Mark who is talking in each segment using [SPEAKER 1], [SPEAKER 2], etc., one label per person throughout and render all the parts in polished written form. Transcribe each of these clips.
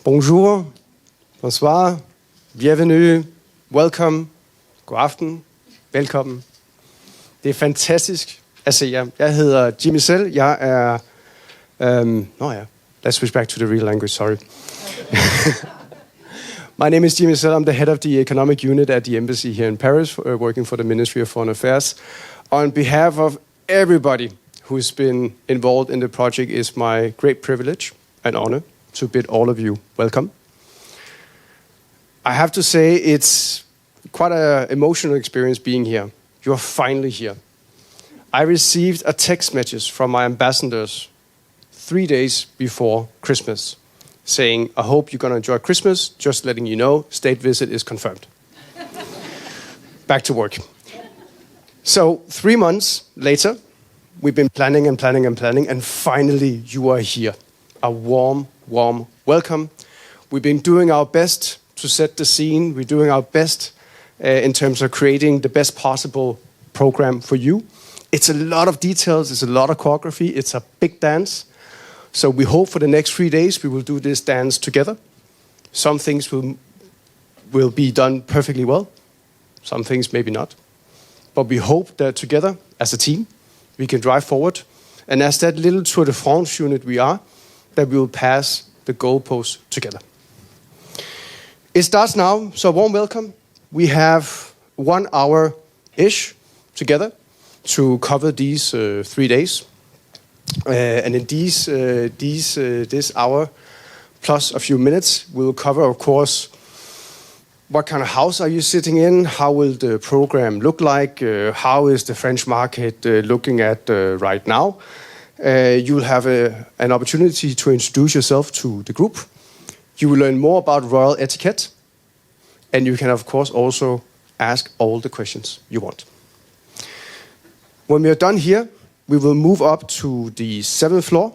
[SPEAKER 1] Bonjour, bonsoir, bienvenue, welcome, god aften, velkommen. Det er fantastisk at se jer. Jeg hedder Jimmy selv. Jeg er... let's switch back to the real language, sorry. My name is Jimmy Sell. I'm the head of the economic unit at the embassy here in Paris, working for the Ministry of Foreign Affairs. On behalf of everybody who's been involved in the project, it's my great privilege and honor to bid all of you welcome. I have to say it's quite an emotional experience being here. You're finally here. I received a text message from my ambassadors 3 days before Christmas saying, I hope you're going to enjoy Christmas. Just letting you know, state visit is confirmed. Back to work. So 3 months later, we've been planning, and finally you are here. A warm welcome. We've been doing our best to set the scene. We're doing our best in terms of creating the best possible program for you. It's a lot of details, it's a lot of choreography, it's a big dance. So we hope for the next 3 days we will do this dance together. Some things will be done perfectly well, some things maybe not. But we hope that together, as a team, we can drive forward. And as that little Tour de France unit we are, that we will pass the goalposts together. It starts now, so warm welcome. We have 1 hour-ish together to cover these 3 days. And in this hour plus a few minutes, we'll cover, of course, what kind of house are you sitting in? How will the program look like? How is the French market looking at right now? You'll have an opportunity to introduce yourself to the group. You will learn more about royal etiquette. And you can, of course, also ask all the questions you want. When we are done here, we will move up to the 7th floor.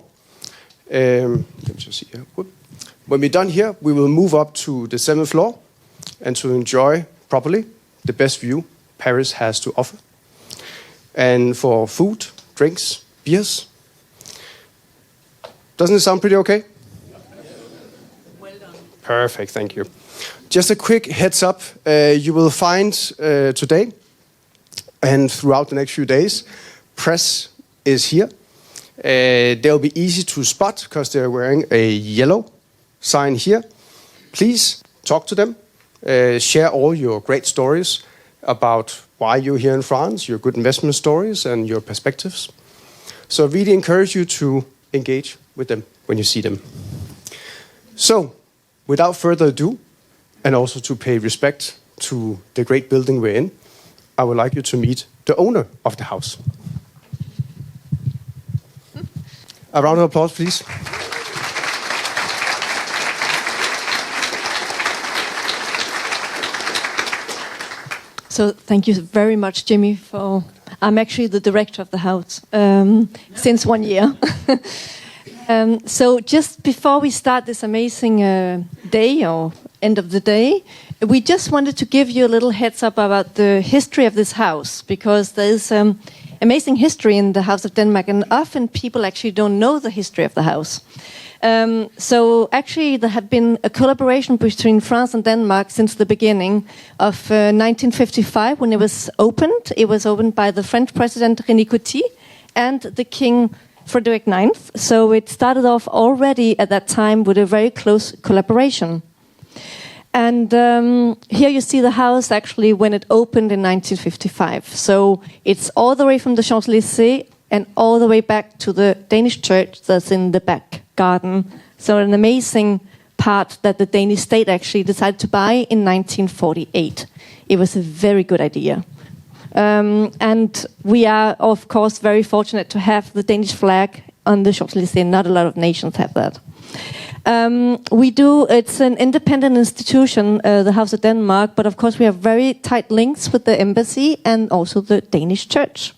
[SPEAKER 1] Let me just see here. When we're done here, we will move up to the 7th floor and to enjoy properly the best view Paris has to offer. And for food, drinks, beers. Doesn't it sound pretty okay?
[SPEAKER 2] Well done.
[SPEAKER 1] Perfect, thank you. Just a quick heads up. You will find today and throughout the next few days, press is here. They'll be easy to spot because they're wearing a yellow sign here. Please talk to them. Share all your great stories about why you're here in France, your good investment stories and your perspectives. So I really encourage you to engage with them when you see them. So, without further ado, and also to pay respect to the great building we're in, I would like you to meet the owner of the house. A round of applause, please.
[SPEAKER 2] So thank you very much, Jimmy. I'm actually the director of the house since 1 year. So just before we start this amazing day or end of the day, we just wanted to give you a little heads up about the history of this house, because there is amazing history in the House of Denmark, and often people actually don't know the history of the house. So actually there had been a collaboration between France and Denmark since the beginning of 1955 when it was opened. It was opened by the French president René Coty and the King Frederick IX. So it started off already at that time with a very close collaboration. And here you see the house actually when it opened in 1955. So it's all the way from the Champs-Élysées and all the way back to the Danish church that's in the back garden. So an amazing part that the Danish state actually decided to buy in 1948. It was a very good idea. And we are, of course, very fortunate to have the Danish flag on the Champs-Élysées. Not a lot of nations have that. It's an independent institution, the House of Denmark, but of course we have very tight links with the embassy and also the Danish church.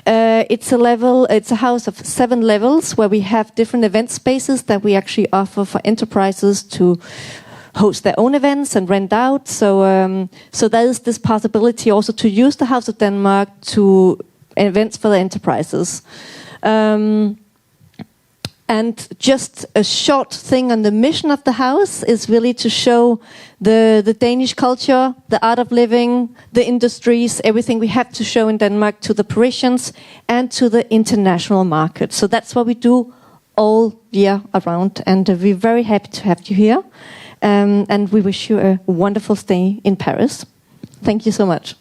[SPEAKER 2] It's a house of 7 levels where we have different event spaces that we actually offer for enterprises to host their own events and rent out. So there is this possibility also to use the House of Denmark to events for the enterprises. And just a short thing on the mission of the house is really to show the Danish culture, the art of living, the industries, everything we have to show in Denmark to the Parisians and to the international market. So that's what we do all year around. And we're very happy to have you here. And we wish you a wonderful stay in Paris. Thank you so much.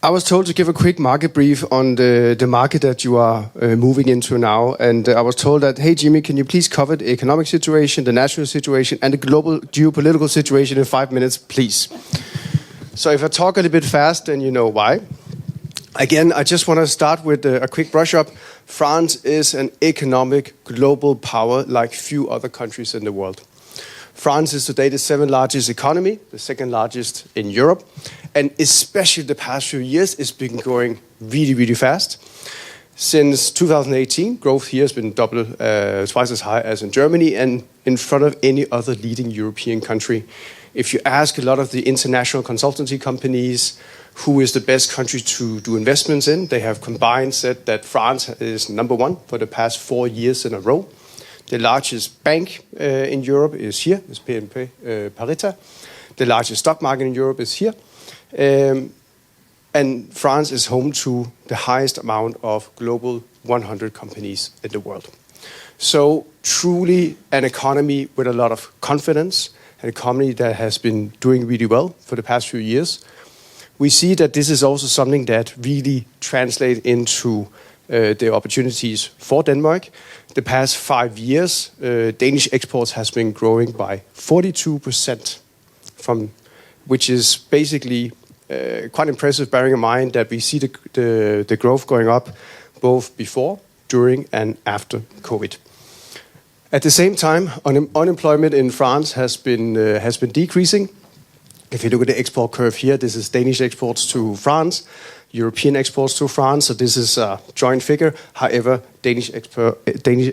[SPEAKER 1] I was told to give a quick market brief on the market that you are moving into now. And I was told that, hey, Jimmy, can you please cover the economic situation, the national situation, and the global geopolitical situation in 5 minutes, please? So if I talk a little bit fast, then you know why. Again, I just want to start with a quick brush up. France is an economic global power like few other countries in the world. France is today the 7th largest economy, the 2nd largest in Europe, and especially the past few years, it's been growing really, really fast. Since 2018, growth here has been twice as high as in Germany and in front of any other leading European country. If you ask a lot of the international consultancy companies who is the best country to do investments in, they have combined said that France is number 1 for the past 4 years in a row. The largest bank in Europe is here, is BNP Paribas. The largest stock market in Europe is here. And France is home to the highest amount of global 100 companies in the world. So truly an economy with a lot of confidence, an economy that has been doing really well for the past few years. We see that this is also something that really translates into the opportunities for Denmark. The past 5 years, Danish exports has been growing by 42%, which is basically quite impressive, bearing in mind that we see the growth going up both before, during, and after COVID. At the same time, unemployment in France has been decreasing. If you look at the export curve here, this is Danish exports to France, European exports to France. So this is a joint figure. However, Danish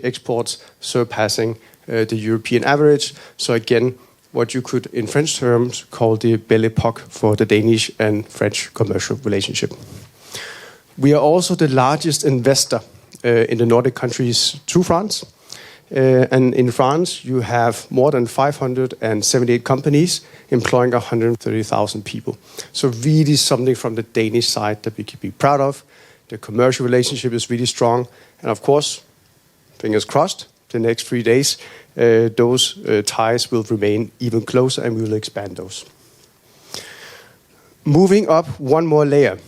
[SPEAKER 1] exports surpassing the European average. So again, what you could, in French terms, call the Belle Époque for the Danish and French commercial relationship. We are also the largest investor in the Nordic countries to France. And in France, you have more than 578 companies employing 130,000 people. So really something from the Danish side that we can be proud of. The commercial relationship is really strong. And of course, fingers crossed, the next 3 days, those ties will remain even closer and we will expand those. Moving up one more layer.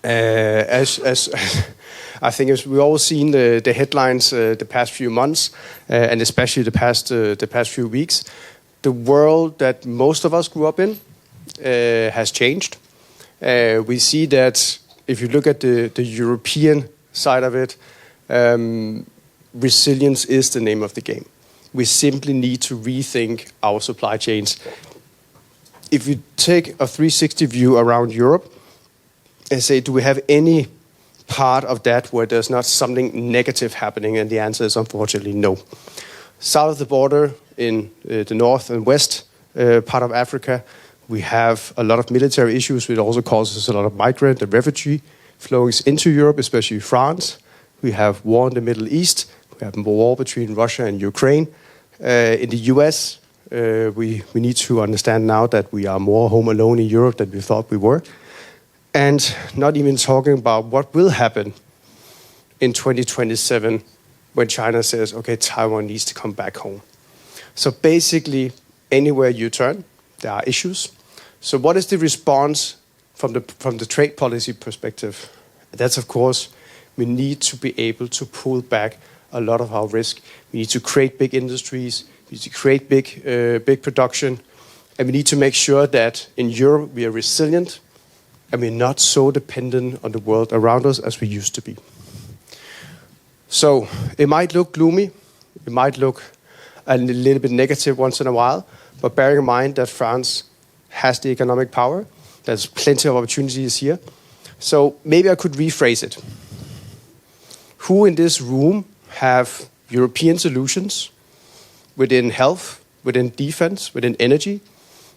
[SPEAKER 1] As I think as we've all seen the headlines the past few months, and especially the past few weeks, the world that most of us grew up in has changed. We see that if you look at the European side of it, resilience is the name of the game. We simply need to rethink our supply chains. If you take a 360 view around Europe and say, do we have any part of that where there's not something negative happening? And the answer is unfortunately no. South of the border in the north and west part of Africa, we have a lot of military issues, which also causes a lot of migrant and refugee flows into Europe, especially France. We have war in the Middle East. We have war between Russia and Ukraine. In the US, we need to understand now that we are more home alone in Europe than we thought we were. And not even talking about what will happen in 2027 when China says, okay, Taiwan needs to come back home. So basically, anywhere you turn, there are issues. So what is the response from the trade policy perspective? That's, of course, we need to be able to pull back a lot of our risk. We need to create big industries. We need to create big production. And we need to make sure that in Europe we are resilient and we're not so dependent on the world around us as we used to be. So it might look gloomy. It might look a little bit negative once in a while. But bearing in mind that France has the economic power, there's plenty of opportunities here. So maybe I could rephrase it. Who in this room have European solutions within health, within defense, within energy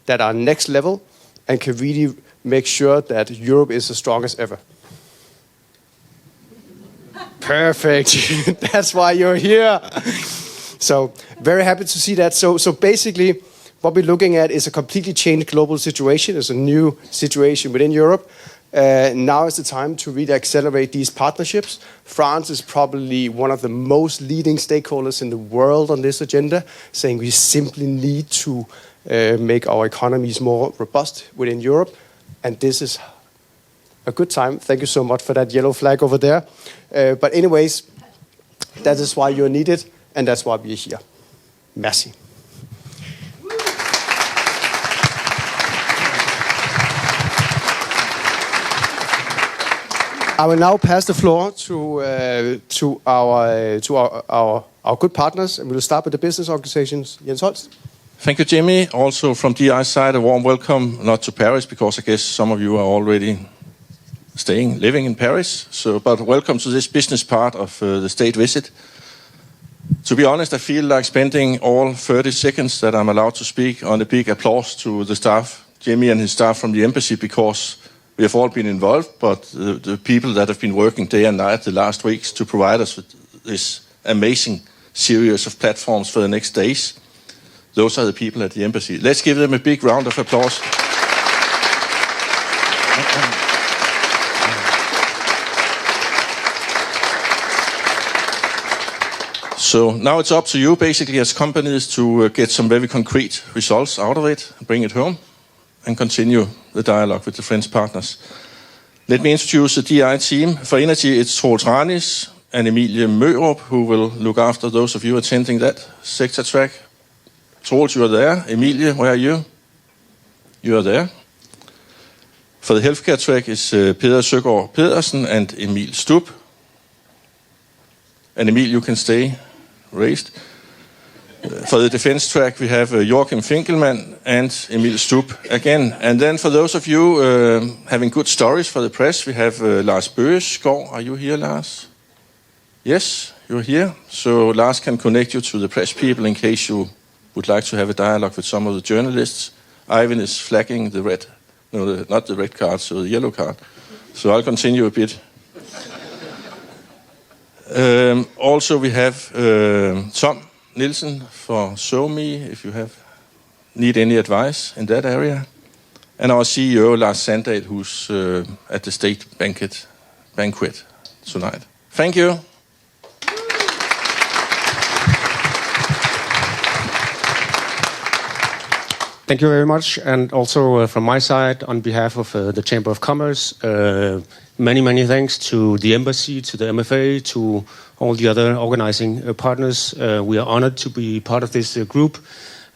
[SPEAKER 1] that are next level and can really make sure that Europe is as strong as ever. Perfect. That's why you're here. So very happy to see that. So basically, what we're looking at is a completely changed global situation. It's a new situation within Europe. Now is the time to really accelerate these partnerships. France is probably one of the most leading stakeholders in the world on this agenda, saying we simply need to make our economies more robust within Europe. And this is a good time. Thank you so much for that yellow flag over there. But anyways, that is why you're needed, and that's why we're here. Merci. I will now pass the floor to our good partners, and we will start with the business organizations. Jens Holst.
[SPEAKER 3] Thank you, Jimmy. Also from DI side, a warm welcome, not to Paris, because I guess some of you are already living in Paris. But welcome to this business part of the state visit. To be honest, I feel like spending all 30 seconds that I'm allowed to speak on a big applause to the staff, Jimmy and his staff from the embassy, because we have all been involved, but the people that have been working day and night the last weeks to provide us with this amazing series of platforms for the next days, those are the people at the embassy. Let's give them a big round of applause. So now it's up to you, basically, as companies, to get some very concrete results out of it, bring it home, and continue the dialogue with the French partners. Let me introduce the DI team. For energy, it's Troels Ranis and Emilie Mørup, who will look after those of you attending that sector track. Troels, you are there. Emilie, where are you? You are there. For the healthcare track is Peder Søgaard Pedersen and Emil Stubb. And Emil, you can stay raised. For the defense track, we have Joachim Finkelmann and Emil Stubb again. And then for those of you having good stories for the press, we have Lars Bøgesgaard. Are you here, Lars? Yes, you're here. So Lars can connect you to the press people in case you would like to have a dialogue with some of the journalists. Ivan is flagging the red, not the red card, so the yellow card. So I'll continue a bit. Also, we have Tom Nielsen for SoMe, if you need any advice in that area. And our CEO, Lars Sandahl, who's at the state banquet tonight. Thank you.
[SPEAKER 4] Thank you very much. And also from my side, on behalf of the Chamber of Commerce, many thanks to the embassy, to the MFA, to all the other organizing partners. We are honored to be part of this group,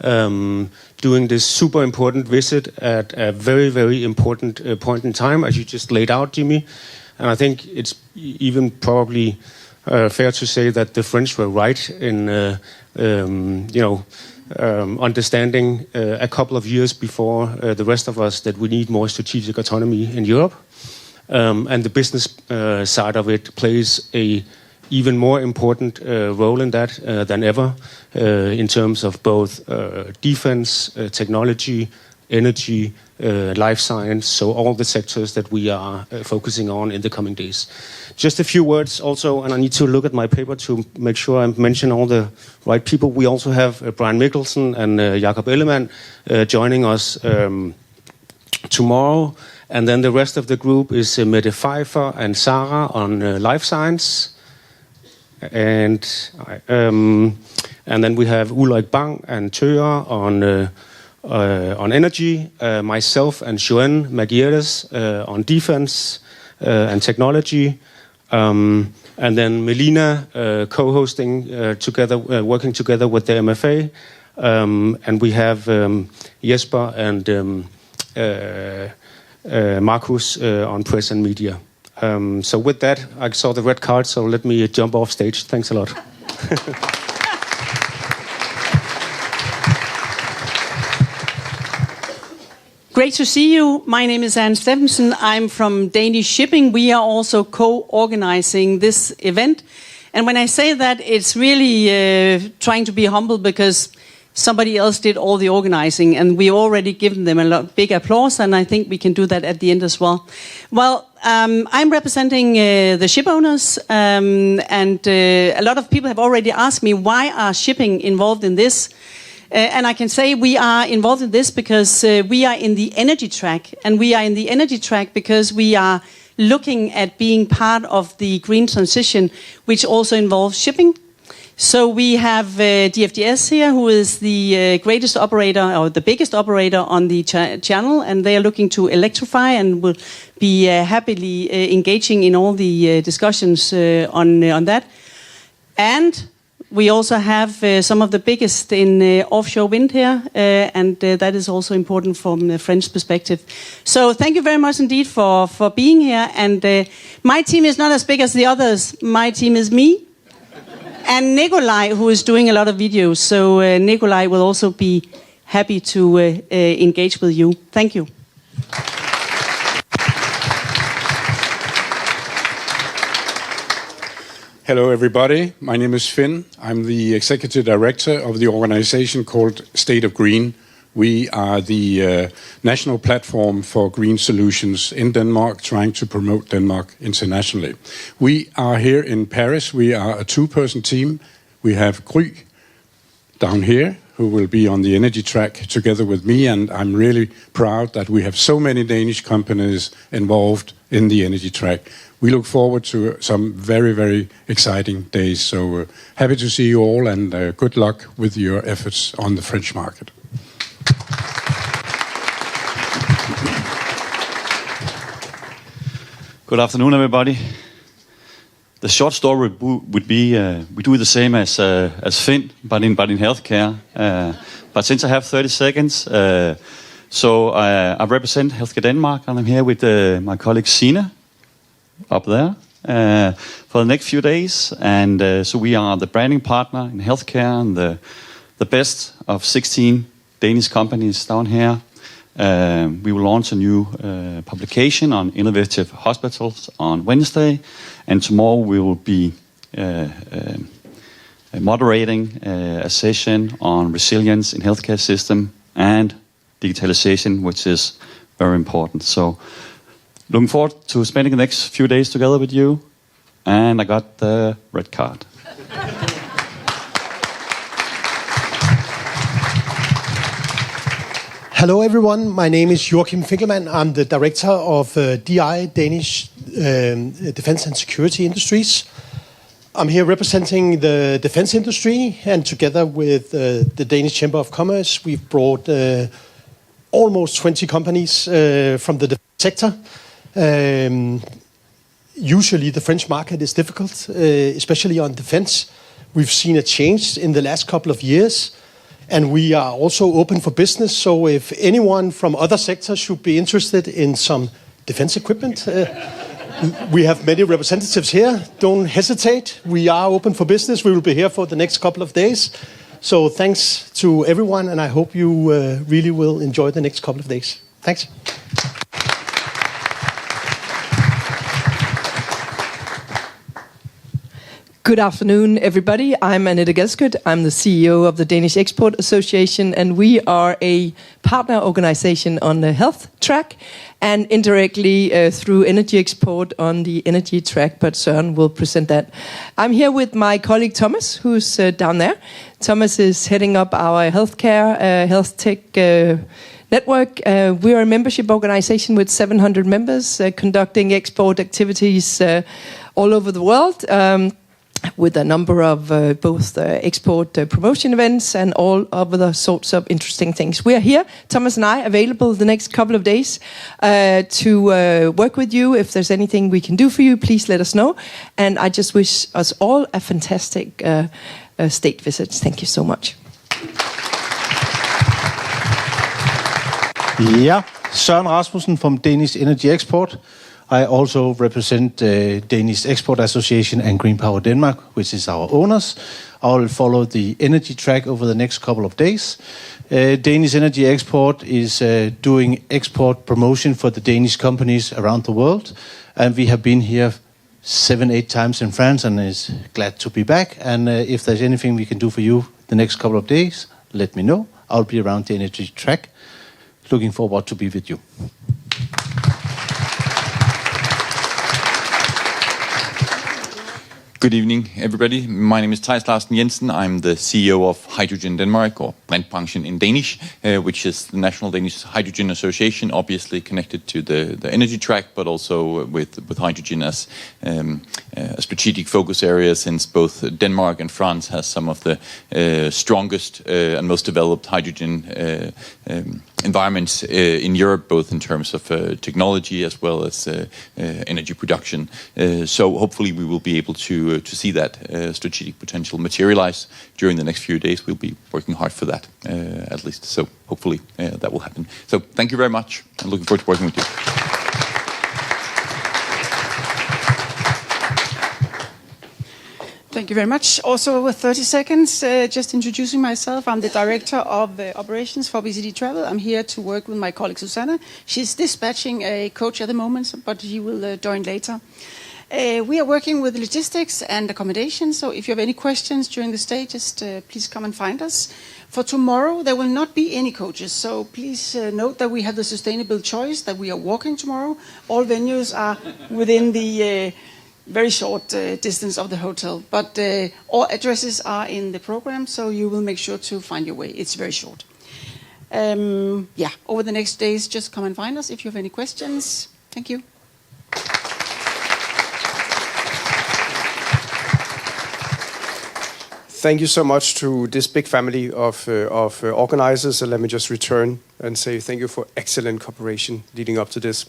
[SPEAKER 4] doing this super important visit at a very important point in time, as you just laid out, Jimmy. And I think it's even probably fair to say that the French were right in, understanding a couple of years before the rest of us that we need more strategic autonomy in Europe. And the business side of it plays a even more important role in that than ever, in terms of both defense, technology, energy, life science, so all the sectors that we are focusing on in the coming days. Just a few words also, and I need to look at my paper to make sure I mention all the right people. We also have Brian Mikkelsen and Jakob Ellemann joining us tomorrow. And then the rest of the group is Mette Pfeiffer and Sarah on life science. And then we have Ulrik Bang and Tøger on energy, myself and Joanne Magieres on defense and technology, and then Melina co-hosting together, working together with the MFA, and we have Jesper and Marcus on press and media. So with that, I saw the red card, so let me jump off stage. Thanks a lot.
[SPEAKER 5] Great to see you. My name is Anne Steffensen. I'm from Danish Shipping. We are also co-organizing this event. And when I say that, it's really trying to be humble, because somebody else did all the organizing, and we already given them a big applause, and I think we can do that at the end as well. Well, I'm representing the ship owners, and a lot of people have already asked me, why are shipping involved in this? And I can say we are involved in this because we are in the energy track, and we are in the energy track because we are looking at being part of the green transition, which also involves shipping. So we have DFDS here, who is the greatest operator or the biggest operator on the channel, and they are looking to electrify and will be happily engaging in all the discussions on that. And we also have some of the biggest in offshore wind here, and that is also important from the French perspective. So thank you very much indeed for being here. And my team is not as big as the others. My team is me and Nikolai, who is doing a lot of videos. So Nikolai will also be happy to engage with you. Thank you.
[SPEAKER 6] Hello everybody, my name is Finn. I'm the Executive Director of the organization called State of Green. We are the national platform for green solutions in Denmark, trying to promote Denmark internationally. We are here in Paris. We are a two-person team. We have Gry down here, who will be on the energy track together with me, and I'm really proud that we have so many Danish companies involved in the energy track. We look forward to some very, very exciting days. So happy to see you all, and good luck with your efforts on the French market.
[SPEAKER 7] Good afternoon, everybody. The short story would be we do the same as Finn, but in healthcare. But since I have 30 seconds, so I represent Healthcare Denmark, and I'm here with my colleague Sina up there for the next few days. And so we are the branding partner in healthcare, and the best of 16 Danish companies down here. We will launch a new publication on innovative hospitals on Wednesday, and tomorrow we will be moderating a session on resilience in healthcare system and digitalization, which is very important. So looking forward to spending the next few days together with you, and I got the red card.
[SPEAKER 8] Hello everyone, my name is Joachim Finkelmann. I'm the director of DI, Danish Defense and Security Industries. I'm here representing the defense industry, and together with the Danish Chamber of Commerce, we've brought almost 20 companies from the defense sector. Usually the French market is difficult, especially on defense. We've seen a change in the last couple of years. And we are also open for business, so if anyone from other sectors should be interested in some defense equipment, we have many representatives here. Don't hesitate. We are open for business. We will be here for the next couple of days. So thanks to everyone, and I hope you really will enjoy the next couple of days. Thanks.
[SPEAKER 9] Good afternoon, everybody. I'm Annette Galskødt. I'm the CEO of the Danish Export Association, and we are a partner organization on the health track and indirectly through energy export on the energy track, but Søren will present that. I'm here with my colleague Thomas, who's down there. Thomas is heading up our healthcare, health tech network. We are a membership organization with 700 members conducting export activities all over the world. With a number of both export promotion events and all other sorts of interesting things. We are here, Thomas and I, available the next couple of days to work with you. If there's anything we can do for you, please let us know. And I just wish us all a fantastic state visit. Thank you so much.
[SPEAKER 10] Yeah, Søren Rasmussen from Danish Energy Export. I also represent Danish Export Association and Green Power Denmark, which is our owners. I will follow the energy track over the next couple of days. Danish Energy Export is doing export promotion for the Danish companies around the world. And we have been here 7-8 times in France, and is glad to be back. And if there's anything we can do for you the next couple of days, let me know. I'll be around the energy track. Looking forward to be with you.
[SPEAKER 11] Good evening, everybody. My name is Theis Larsen Jensen. I'm the CEO of Hydrogen Denmark, or Brintbranchen in Danish, which is the National Danish Hydrogen Association, obviously connected to the energy track, but also with hydrogen as a strategic focus area, since both Denmark and France has some of the strongest and most developed hydrogen environments in Europe, both in terms of technology as well as energy production. So hopefully we will be able to see that strategic potential materialize during the next few days. We'll be working hard for that, at least. So hopefully that will happen. So thank you very much. I'm looking forward to working with you.
[SPEAKER 12] Thank you very much. Also with 30 seconds, just introducing myself. I'm the Director of Operations for BCD Travel. I'm here to work with my colleague Susanna. She's dispatching a coach at the moment, but she will join later. We are working with logistics and accommodation, so if you have any questions during the stay, just please come and find us. For tomorrow, there will not be any coaches, so please note that we have the sustainable choice, that we are walking tomorrow. All venues are within the very short distance of the hotel, but all addresses are in the program, so you will make sure to find your way. It's very short. Over the next days, just come and find us if you have any questions. Thank you.
[SPEAKER 1] Thank you so much to this big family of organizers. And let me just return and say thank you for excellent cooperation leading up to this.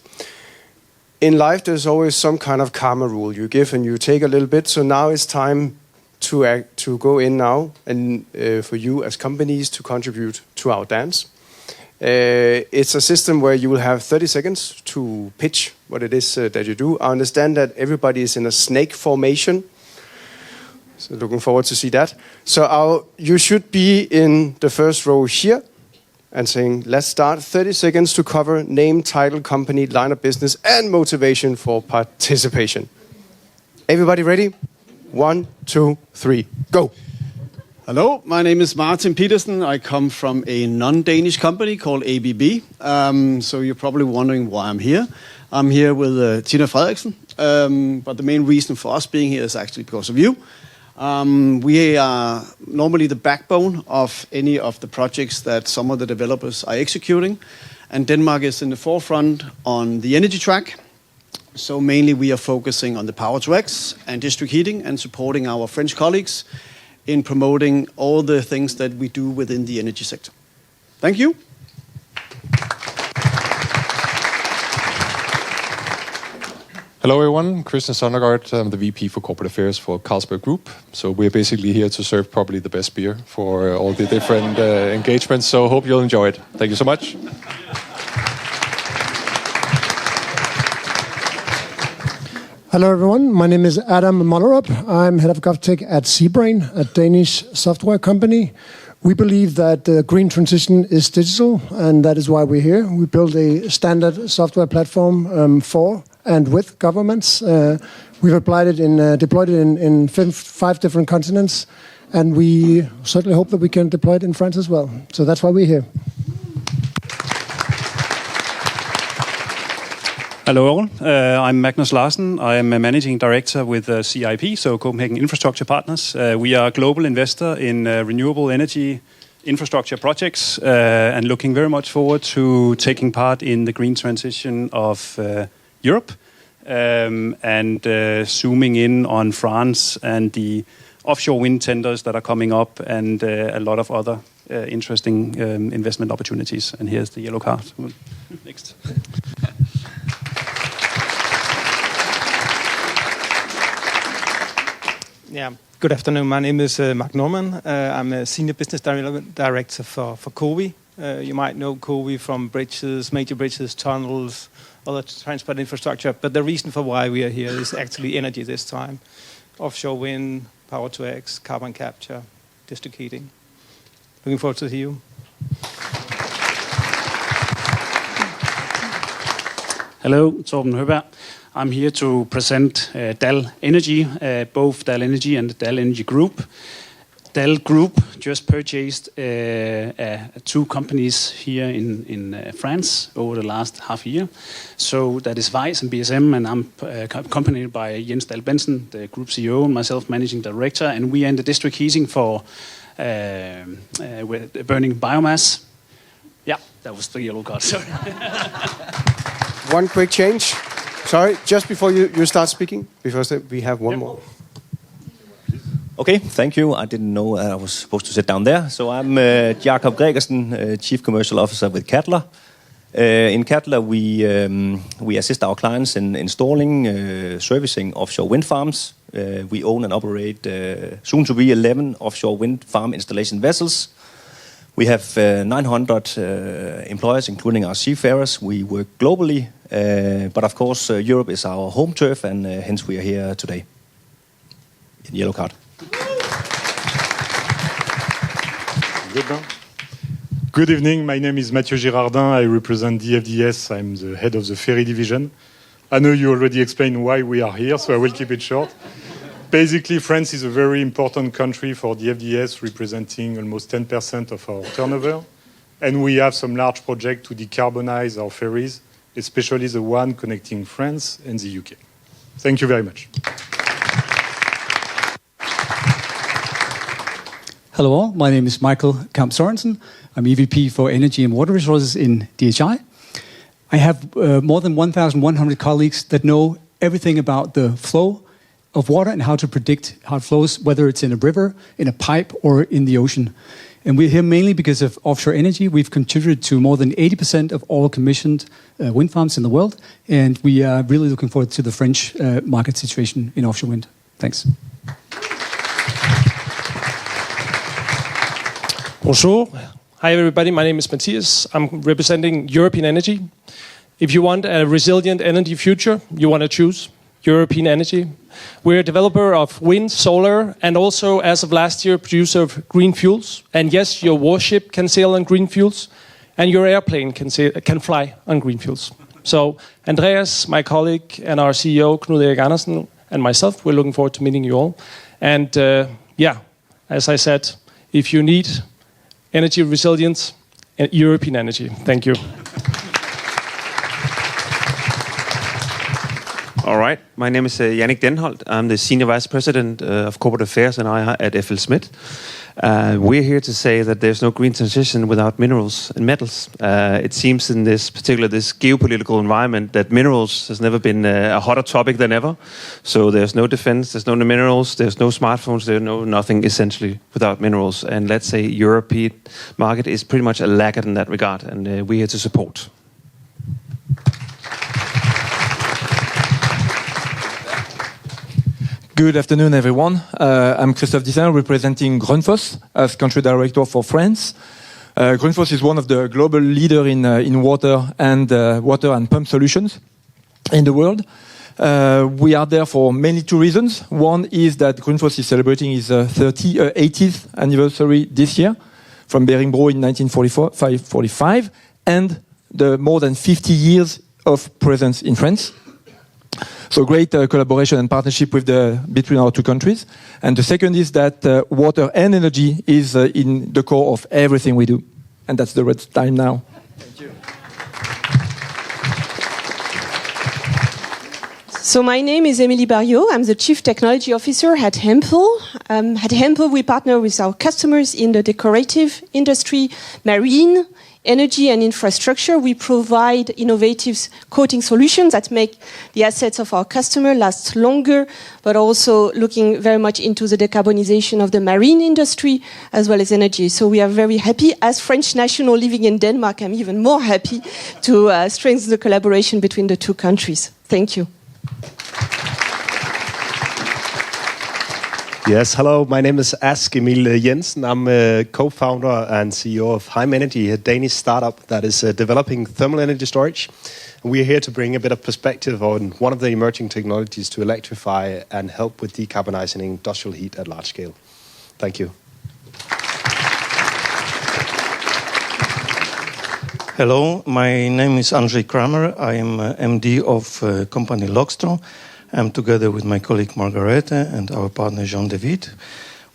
[SPEAKER 1] In life, there's always some kind of karma rule. You give and you take a little bit. So now it's time to go in now and for you as companies to contribute to our dance. It's a system where you will have 30 seconds to pitch what it is that you do. I understand that everybody is in a snake formation. So looking forward to see that. So you should be in the first row here and saying, let's start. 30 seconds to cover name, title, company, line of business, and motivation for participation. Everybody ready? 1, 2, 3, go.
[SPEAKER 13] Hello, my name is Martin Petersen. I come from a non-Danish company called ABB. So you're probably wondering why I'm here. I'm here with Tina Frederiksen. But the main reason for us being here is actually because of you. We are normally the backbone of any of the projects that some of the developers are executing. And Denmark is in the forefront on the energy track. So mainly we are focusing on the power to X and district heating and supporting our French colleagues in promoting all the things that we do within the energy sector. Thank you.
[SPEAKER 14] Hello everyone, Christian Sondergaard. I'm the VP for Corporate Affairs for Carlsberg Group. So we're basically here to serve probably the best beer for all the different engagements. So hope you'll enjoy it. Thank you so much.
[SPEAKER 15] Hello everyone, my name is Adam Mollerup. I'm head of GovTech at Seabrain, a Danish software company. We believe that the green transition is digital, and that is why we're here. We build a standard software platform for and with governments. We've deployed it in 5 different continents, and we certainly hope that we can deploy it in France as well. So that's why we're here.
[SPEAKER 16] Hello all, I'm Magnus Larsen. I'm a Managing Director with CIP, so Copenhagen Infrastructure Partners. We are a global investor in renewable energy infrastructure projects and looking very much forward to taking part in the green transition of Europe and zooming in on France and the offshore wind tenders that are coming up and a lot of other interesting investment opportunities. And here's the yellow card. Next.
[SPEAKER 17] Yeah. Good afternoon. My name is Mark Norman. I'm a Senior Business Director for COWI. You might know COWI from bridges, major bridges, tunnels, other transport infrastructure. But the reason for why we are here is actually energy this time. Offshore wind, power to X, carbon capture, district heating. Looking forward to see you.
[SPEAKER 16] Hello, Torben Høberg. I'm here to present DAL Energy, both DAL Energy and the DAL Energy Group. Dell Group just purchased 2 companies here in France over the last half year. So that is Weiss and BSM, and I'm accompanied by Jens Dahl Benson, the group CEO, and myself, managing director. And we are in the district heating for burning biomass. Yeah, that was the yellow card. Sorry.
[SPEAKER 1] One quick change. Sorry, just before you start speaking, because we have one more.
[SPEAKER 18] Okay, thank you. I didn't know I was supposed to sit down there. So I'm Jakob Gregersen, Chief Commercial Officer with Cattler. In Cattler, we assist our clients in installing, servicing offshore wind farms. We own and operate soon to be 11 offshore wind farm installation vessels. We have 900 employees, including our seafarers. We work globally, but of course Europe is our home turf, and hence we are here today. In yellow card.
[SPEAKER 19] Good evening, my name is Mathieu Girardin. I represent DFDS. I'm the head of the ferry division. I know you already explained why we are here, so I will keep it short. Basically, France is a very important country for DFDS, representing almost 10% of our turnover. And we have some large projects to decarbonize our ferries, especially the one connecting France and the UK. Thank you very much.
[SPEAKER 20] Hello all, my name is Michael Kamp Sorensen. I'm EVP for Energy and Water Resources in DHI. I have more than 1,100 colleagues that know everything about the flow of water and how to predict how it flows, whether it's in a river, in a pipe, or in the ocean. And we're here mainly because of offshore energy. We've contributed to more than 80% of all commissioned wind farms in the world, and we are really looking forward to the French market situation in offshore wind. Thanks.
[SPEAKER 21] Bonjour. Hi everybody, my name is Matthias. I'm representing European Energy. If you want a resilient energy future, you want to choose European Energy. We're a developer of wind, solar, and also, as of last year, producer of green fuels. And yes, your warship can sail on green fuels, and your airplane can fly on green fuels. So Andreas, my colleague, and our CEO, Knud Erik Andersen, and myself, we're looking forward to meeting you all. And as I said, if you need energy resilience and European energy. Thank you.
[SPEAKER 22] All right. My name is Jannik Denholt. I'm the Senior Vice President of Corporate Affairs and IR at FL Schmidt. We're here to say that there's no green transition without minerals and metals. It seems in this geopolitical environment that minerals has never been a hotter topic than ever. So there's no defense, there's no minerals, there's no smartphones, there's nothing essentially without minerals. And let's say European market is pretty much a laggard in that regard, and we're here to support.
[SPEAKER 23] Good afternoon, everyone. I'm Christophe Dissin, representing Grundfos as country director for France. Grundfos is one of the global leader in water and pump solutions in the world. We are there for mainly 2 reasons. One is that Grundfos is celebrating its 80th anniversary this year from Beringbro in 1945, and the more than 50 years of presence in France. So great collaboration and partnership between our 2 countries. And the second is that water and energy is in the core of everything we do. And that's the right time now.
[SPEAKER 24] Thank you. So my name is Émilie Barriot. I'm the Chief Technology Officer at Hempel. At Hempel, we partner with our customers in the decorative industry, marine, energy and infrastructure. We provide innovative coating solutions that make the assets of our customer last longer, but also looking very much into the decarbonization of the marine industry as well as energy. So we are very happy. As French national living in Denmark, I'm even more happy to strengthen the collaboration between the 2 countries. Thank you.
[SPEAKER 25] Yes, hello, my name is Ask Emil Jensen. I'm a co-founder and CEO of Heim Energy, a Danish startup that is developing thermal energy storage. And we're here to bring a bit of perspective on one of the emerging technologies to electrify and help with decarbonizing industrial heat at large scale. Thank you.
[SPEAKER 26] Hello, my name is Andrzej Kramer. I am MD of company Loxtro. I'm together with my colleague Margarete and our partner Jean David.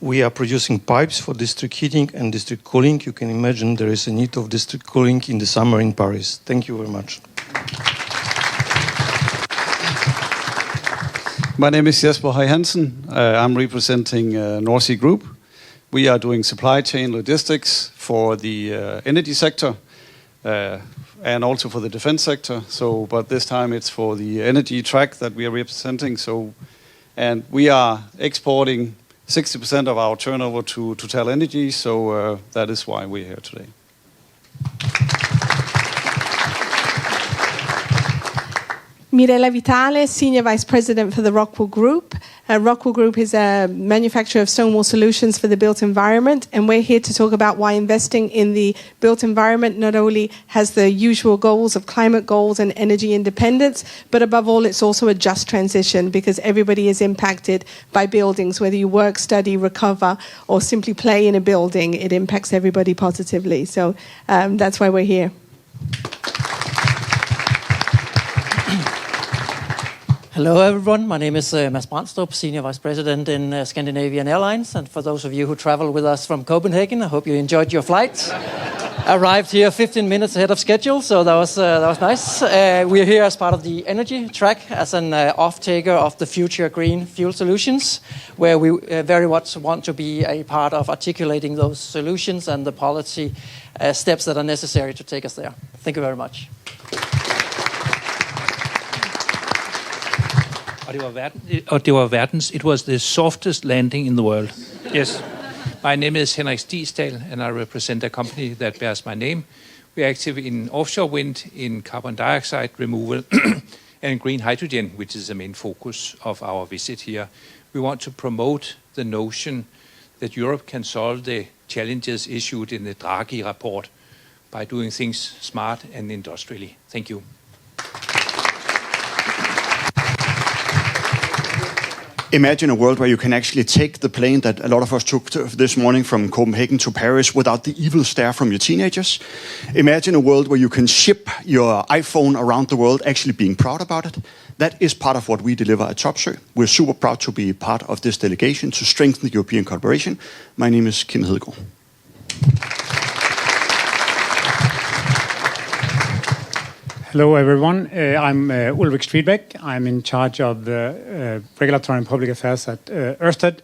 [SPEAKER 26] We are producing pipes for district heating and district cooling. You can imagine there is a need of district cooling in the summer in Paris. Thank you very much.
[SPEAKER 2] My name is Jesper Høj Hansen. I'm representing North Sea Group. We are doing supply chain logistics for the energy sector and also for the defense sector. So, but this time it's for the energy track that we are representing. So, and we are exporting 60% of our turnover to Total Energy. So that is why we're here today.
[SPEAKER 24] Mirella Vitale, Senior Vice President for the Rockwool Group. Rockwool Group is a manufacturer of stone wool solutions for the built environment, and we're here to talk about why investing in the built environment not only has the usual goals of climate goals and energy independence, but above all, it's also a just transition because everybody is impacted by buildings. Whether you work, study, recover, or simply play in a building, it impacts everybody positively. So that's why we're here.
[SPEAKER 3] Hello everyone, my name is Mads Brandstrup, Senior Vice President in Scandinavian Airlines, and for those of you who travel with us from Copenhagen, I hope you enjoyed your flight. Arrived here 15 minutes ahead of schedule, so that was nice. We're here as part of the energy track as an off-taker of the future green fuel solutions, where we very much want to be a part of articulating those solutions and the policy steps that are necessary to take us there. Thank you very much.
[SPEAKER 4] It was the softest landing in the world. Yes. My name is Henrik Stigsdal, and I represent a company that bears my name. We are active in offshore wind, in carbon dioxide removal, and in green hydrogen, which is the main focus of our visit here. We want to promote the notion that Europe can solve the challenges issued in the Draghi report by doing things smart and industrially. Thank you.
[SPEAKER 5] Imagine a world where you can actually take the plane that a lot of us took this morning from Copenhagen to Paris without the evil stare from your teenagers. Imagine a world where you can ship your iPhone around the world actually being proud about it. That is part of what we deliver at Topsøe. We're super proud to be part of this delegation to strengthen the European cooperation. My name is Kim Hedegaard.
[SPEAKER 6] Hello, everyone. I'm Ulrik Stridbæk. I'm in charge of regulatory and public affairs at Ørsted.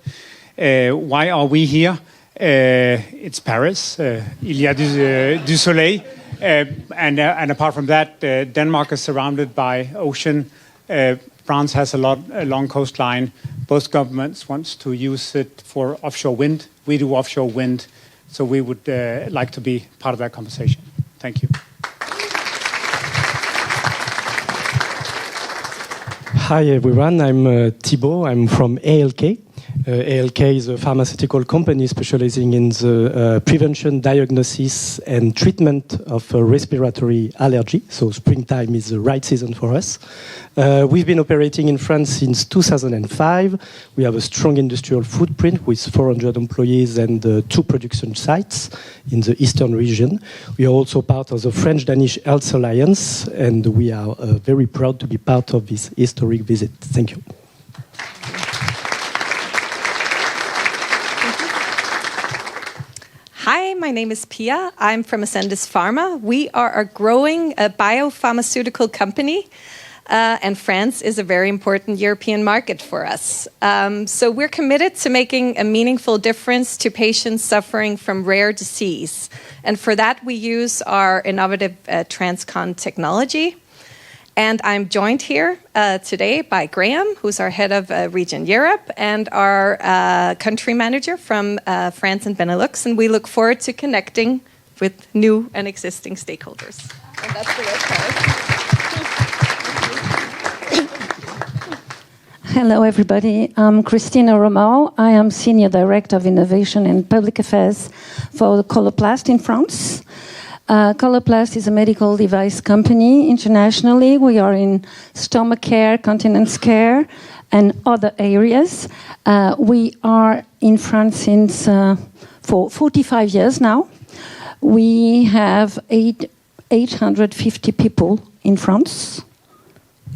[SPEAKER 6] Why are we here? It's Paris, il y a du soleil. And apart from that, Denmark is surrounded by ocean. France has a long coastline. Both governments want to use it for offshore wind. We do offshore wind. So we would like to be part of that conversation. Thank you.
[SPEAKER 7] Hi everyone, I'm Thibaut, I'm from ALK. ALK is a pharmaceutical company specializing in the prevention, diagnosis and treatment of respiratory allergy. So springtime is the right season for us. We've been operating in France since 2005. We have a strong industrial footprint with 400 employees and 2 production sites in the eastern region. We are also part of the French-Danish Health Alliance, and we are very proud to be part of this historic visit. Thank you.
[SPEAKER 27] Hi, my name is Pia. I'm from Ascendis Pharma. We are a growing biopharmaceutical company, and France is a very important European market for us. So we're committed to making a meaningful difference to patients suffering from rare disease. And for that, we use our innovative TransCon technology. And I'm joined here today by Graham, who's our head of Region Europe, and our country manager from France and Benelux. And we look forward to connecting with new and existing stakeholders. And that's the red card.
[SPEAKER 28] Hello, everybody. I'm Christina Romao. I am Senior Director of Innovation and Public Affairs for Coloplast in France. Coloplast is a medical device company internationally. We are in stomach care, continence care, and other areas. We are in France since for 45 years now. We have 850 people in France.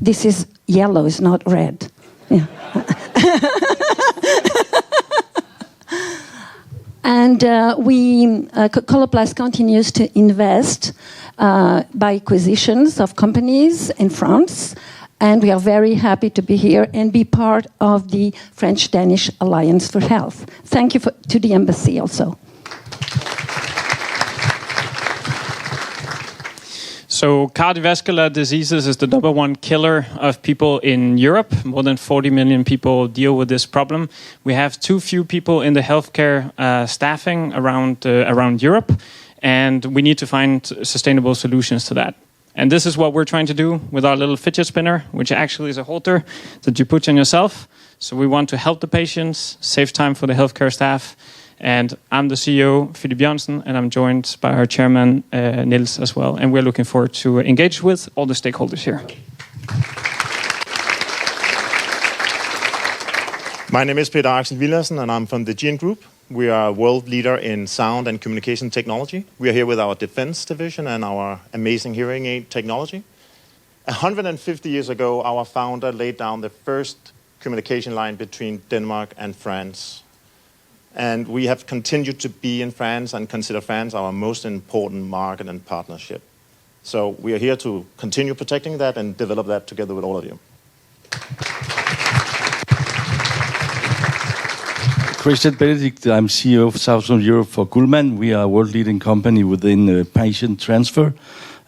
[SPEAKER 28] This is yellow, it's not red. Yeah. And Coloplast continues to invest by acquisitions of companies in France. And we are very happy to be here and be part of the French-Danish Alliance for Health. Thank you to the embassy also.
[SPEAKER 21] So cardiovascular diseases is the #1 killer of people in Europe. More than 40 million people deal with this problem. We have too few people in the healthcare staffing around Europe, and we need to find sustainable solutions to that. And this is what we're trying to do with our little fidget spinner, which actually is a halter that you put on yourself. So we want to help the patients, save time for the healthcare staff. And I'm the CEO, Philip Jørgensen, and I'm joined by our chairman, Niels, as well. And we're looking forward to engage with all the stakeholders here.
[SPEAKER 8] My name is Peter Axel Villersen, and I'm from the GN Group. We are a world leader in sound and communication technology. We are here with our defense division and our amazing hearing aid technology. 150 years ago, our founder laid down the first communication line between Denmark and France. And we have continued to be in France and consider France our most important market and partnership. So we are here to continue protecting that and develop that together with all of you.
[SPEAKER 9] Christian Benedict, I'm CEO of Southern Europe for Gullman. We are a world-leading company within patient transfer.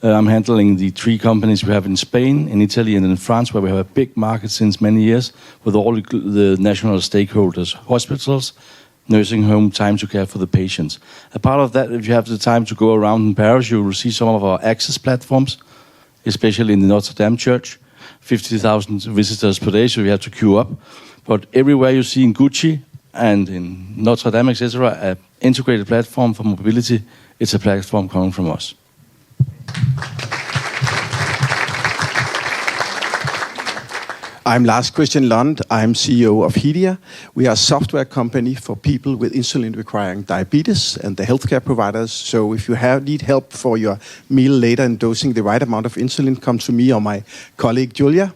[SPEAKER 9] I'm handling the 3 companies we have in Spain, in Italy, and in France, where we have a big market since many years with all the national stakeholders, hospitals, nursing home, time to care for the patients. A part of that, if you have the time to go around in Paris, you will see some of our access platforms, especially in the Notre Dame Church. 50,000 visitors per day, so you have to queue up. But everywhere you see in Gucci and in Notre Dame, etc., an integrated platform for mobility, it's a platform coming from us.
[SPEAKER 10] I'm Lars Christian Lund. I'm CEO of Hedia. We are a software company for people with insulin-requiring diabetes and the healthcare providers. So if you need help for your meal later and dosing the right amount of insulin, come to me or my colleague Julia.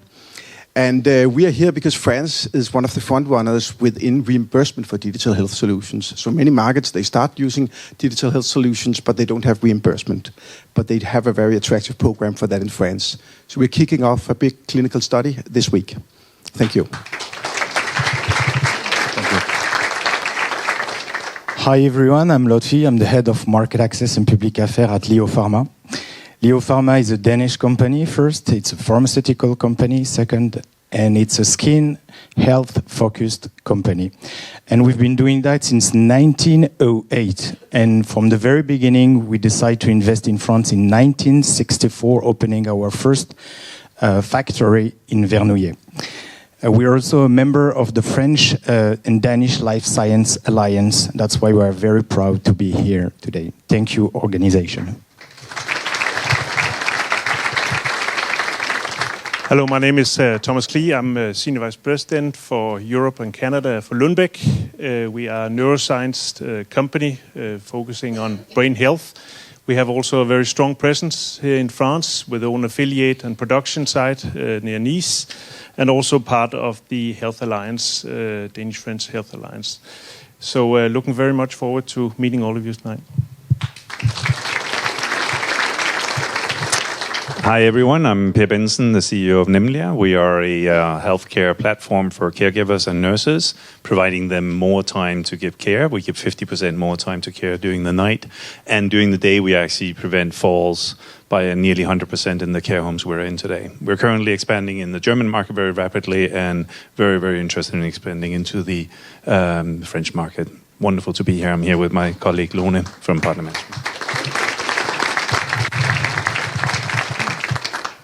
[SPEAKER 10] And we are here because France is one of the front runners within reimbursement for digital health solutions. So many markets, they start using digital health solutions, but they don't have reimbursement. But they have a very attractive program for that in France. So we're kicking off a big clinical study this week. Thank you.
[SPEAKER 11] Hi everyone, I'm Lotfi. I'm the head of market access and public affairs at Leo Pharma. Leo Pharma is a Danish company. First, it's a pharmaceutical company. Second, and it's a skin health focused company. And we've been doing that since 1908. And from the very beginning, we decided to invest in France in 1964, opening our first factory in Vernouillet. We are also a member of the French and Danish Life Science Alliance. That's why we are very proud to be here today. Thank you, organization.
[SPEAKER 12] Hello, my name is Thomas Klee. I'm Senior Vice President for Europe and Canada for Lundbeck. We are a neuroscience company focusing on brain health. We have also a very strong presence here in France with own affiliate and production site near Nice, and also part of the Health Alliance, Danish-French Health Alliance. So looking very much forward to meeting all of you tonight.
[SPEAKER 13] Hi everyone, I'm Per Benson, the CEO of Nemlia. We are a healthcare platform for caregivers and nurses, providing them more time to give care. We give 50% more time to care during the night, and during the day we actually prevent falls by nearly 100% in the care homes we're in today. We're currently expanding in the German market very rapidly and very, very interested in expanding into the French market. Wonderful to be here. I'm here with my colleague Lone from Partner Management.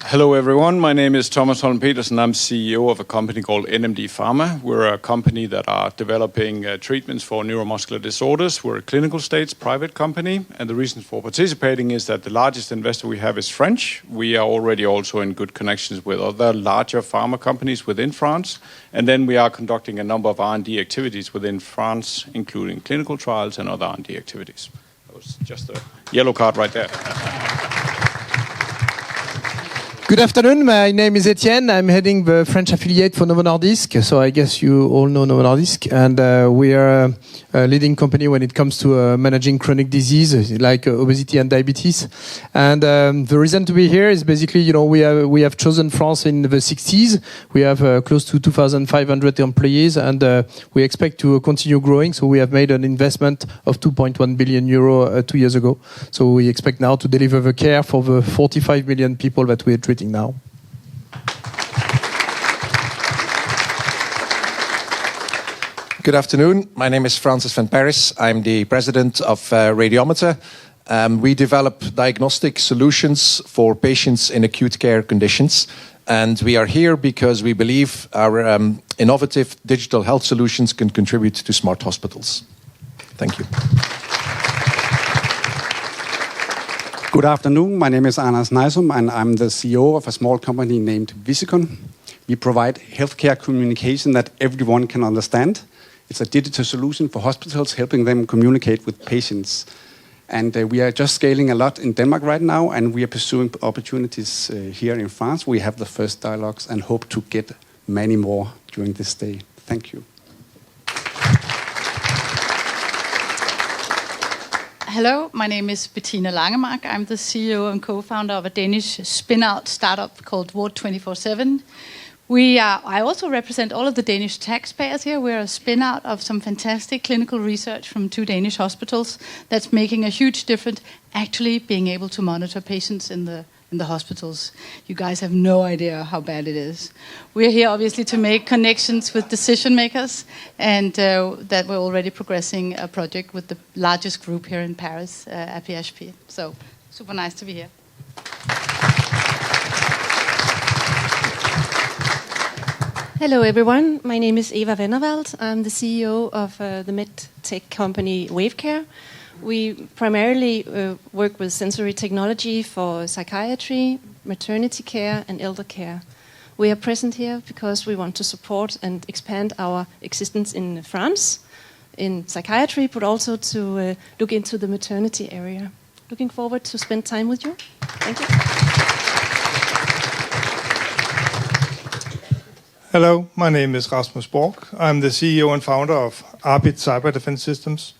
[SPEAKER 14] Hello everyone, my name is Thomas Holm Petersen. I'm CEO of a company called NMD Pharma. We're a company that are developing treatments for neuromuscular disorders. We're a clinical stage private company, and the reason for participating is that the largest investor we have is French. We are already also in good connections with other larger pharma companies within France, and then we are conducting a number of R&D activities within France, including clinical trials and other R&D activities. That was just a yellow card right there.
[SPEAKER 1] Good afternoon, my name is Etienne. I'm heading the French affiliate for Novo Nordisk. So I guess you all know Novo Nordisk. And we are a leading company when it comes to managing chronic disease like obesity and diabetes. And the reason to be here is basically, you know, we have chosen France in the 60s. We have close to 2,500 employees and we expect to continue growing. So we have made an investment of 2.1 billion euro 2 years ago. So we expect now to deliver the care for the 45 million people that we are treating now.
[SPEAKER 15] Good afternoon. My name is Francis van Paris. I'm the president of Radiometer. We develop diagnostic solutions for patients in acute care conditions. And we are here because we believe our innovative digital health solutions can contribute to smart hospitals. Thank you.
[SPEAKER 16] Good afternoon. My name is Anders Nysum, and I'm the CEO of a small company named Visicon. We provide healthcare communication that everyone can understand. It's a digital solution for hospitals, helping them communicate with patients. And we are just scaling a lot in Denmark right now, and we are pursuing opportunities here in France. We have the first dialogues and hope to get many more during this day. Thank you.
[SPEAKER 17] Hello, my name is Bettina Langemark. I'm the CEO and co-founder of a Danish spin-out startup called Ward 24/7. I also represent all of the Danish taxpayers here. We're a spin-out of some fantastic clinical research from 2 Danish hospitals that's making a huge difference, actually being able to monitor patients in the hospitals. You guys have no idea how bad it is. We're here obviously to make connections with decision makers, and that we're already progressing a project with the largest group here in Paris, APHP. So super nice to be here.
[SPEAKER 24] Hello everyone, my name is Eva Vennervald. I'm the CEO of the medtech company WaveCare. We primarily work with sensory technology for psychiatry, maternity care and elder care. We are present here because we want to support and expand our existence in France, in psychiatry, but also to look into the maternity area. Looking forward to spend time with you. Thank you.
[SPEAKER 18] Hello, my name is Rasmus Borg. I'm the CEO and founder of Arbit Cyber Defense Systems.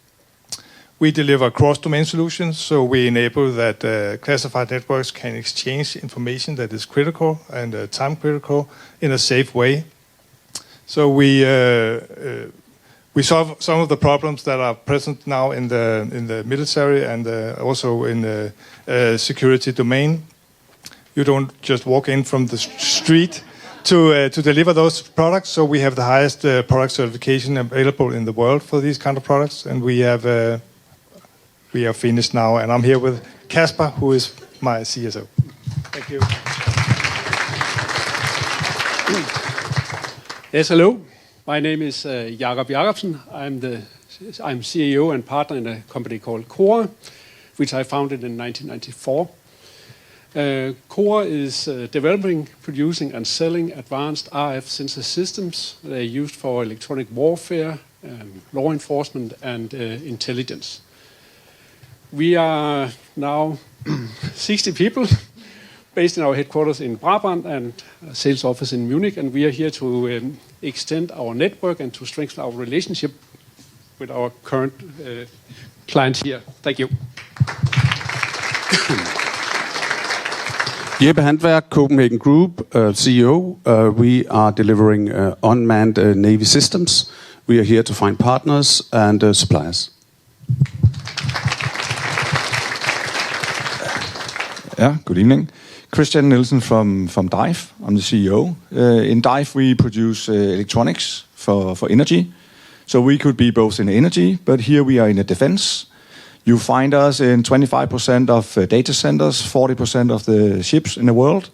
[SPEAKER 18] We deliver cross-domain solutions, so we enable that classified networks can exchange information that is critical and time-critical in a safe way. So we solve some of the problems that are present now in the military and also in the security domain. You don't just walk in from the street to deliver those products. So we have the highest product certification available in the world for these kind of products, and we are finished now. And I'm here with Kasper, who is my CSO. Thank you.
[SPEAKER 19] Yes, hello. My name is Jakob Jacobsen. I'm CEO and partner in a company called Core, which I founded in 1994. Core is developing, producing and selling advanced RF sensor systems. They're used for electronic warfare, law enforcement and intelligence. We are now 60 people based in our headquarters in Brabant and a sales office in Munich, and we are here to extend our network and to strengthen our relationship with our current clients here. Thank you.
[SPEAKER 16] Jeppe Handværk, Copenhagen Group, CEO. We are delivering unmanned Navy systems. We are here to find partners and suppliers.
[SPEAKER 20] Yeah, good evening. Christian Nielsen from Dive. I'm the CEO. In Dive, we produce electronics for energy. So we could be both in energy, but here we are in a defense. You find us in 25% of data centers, 40% of the ships in the world.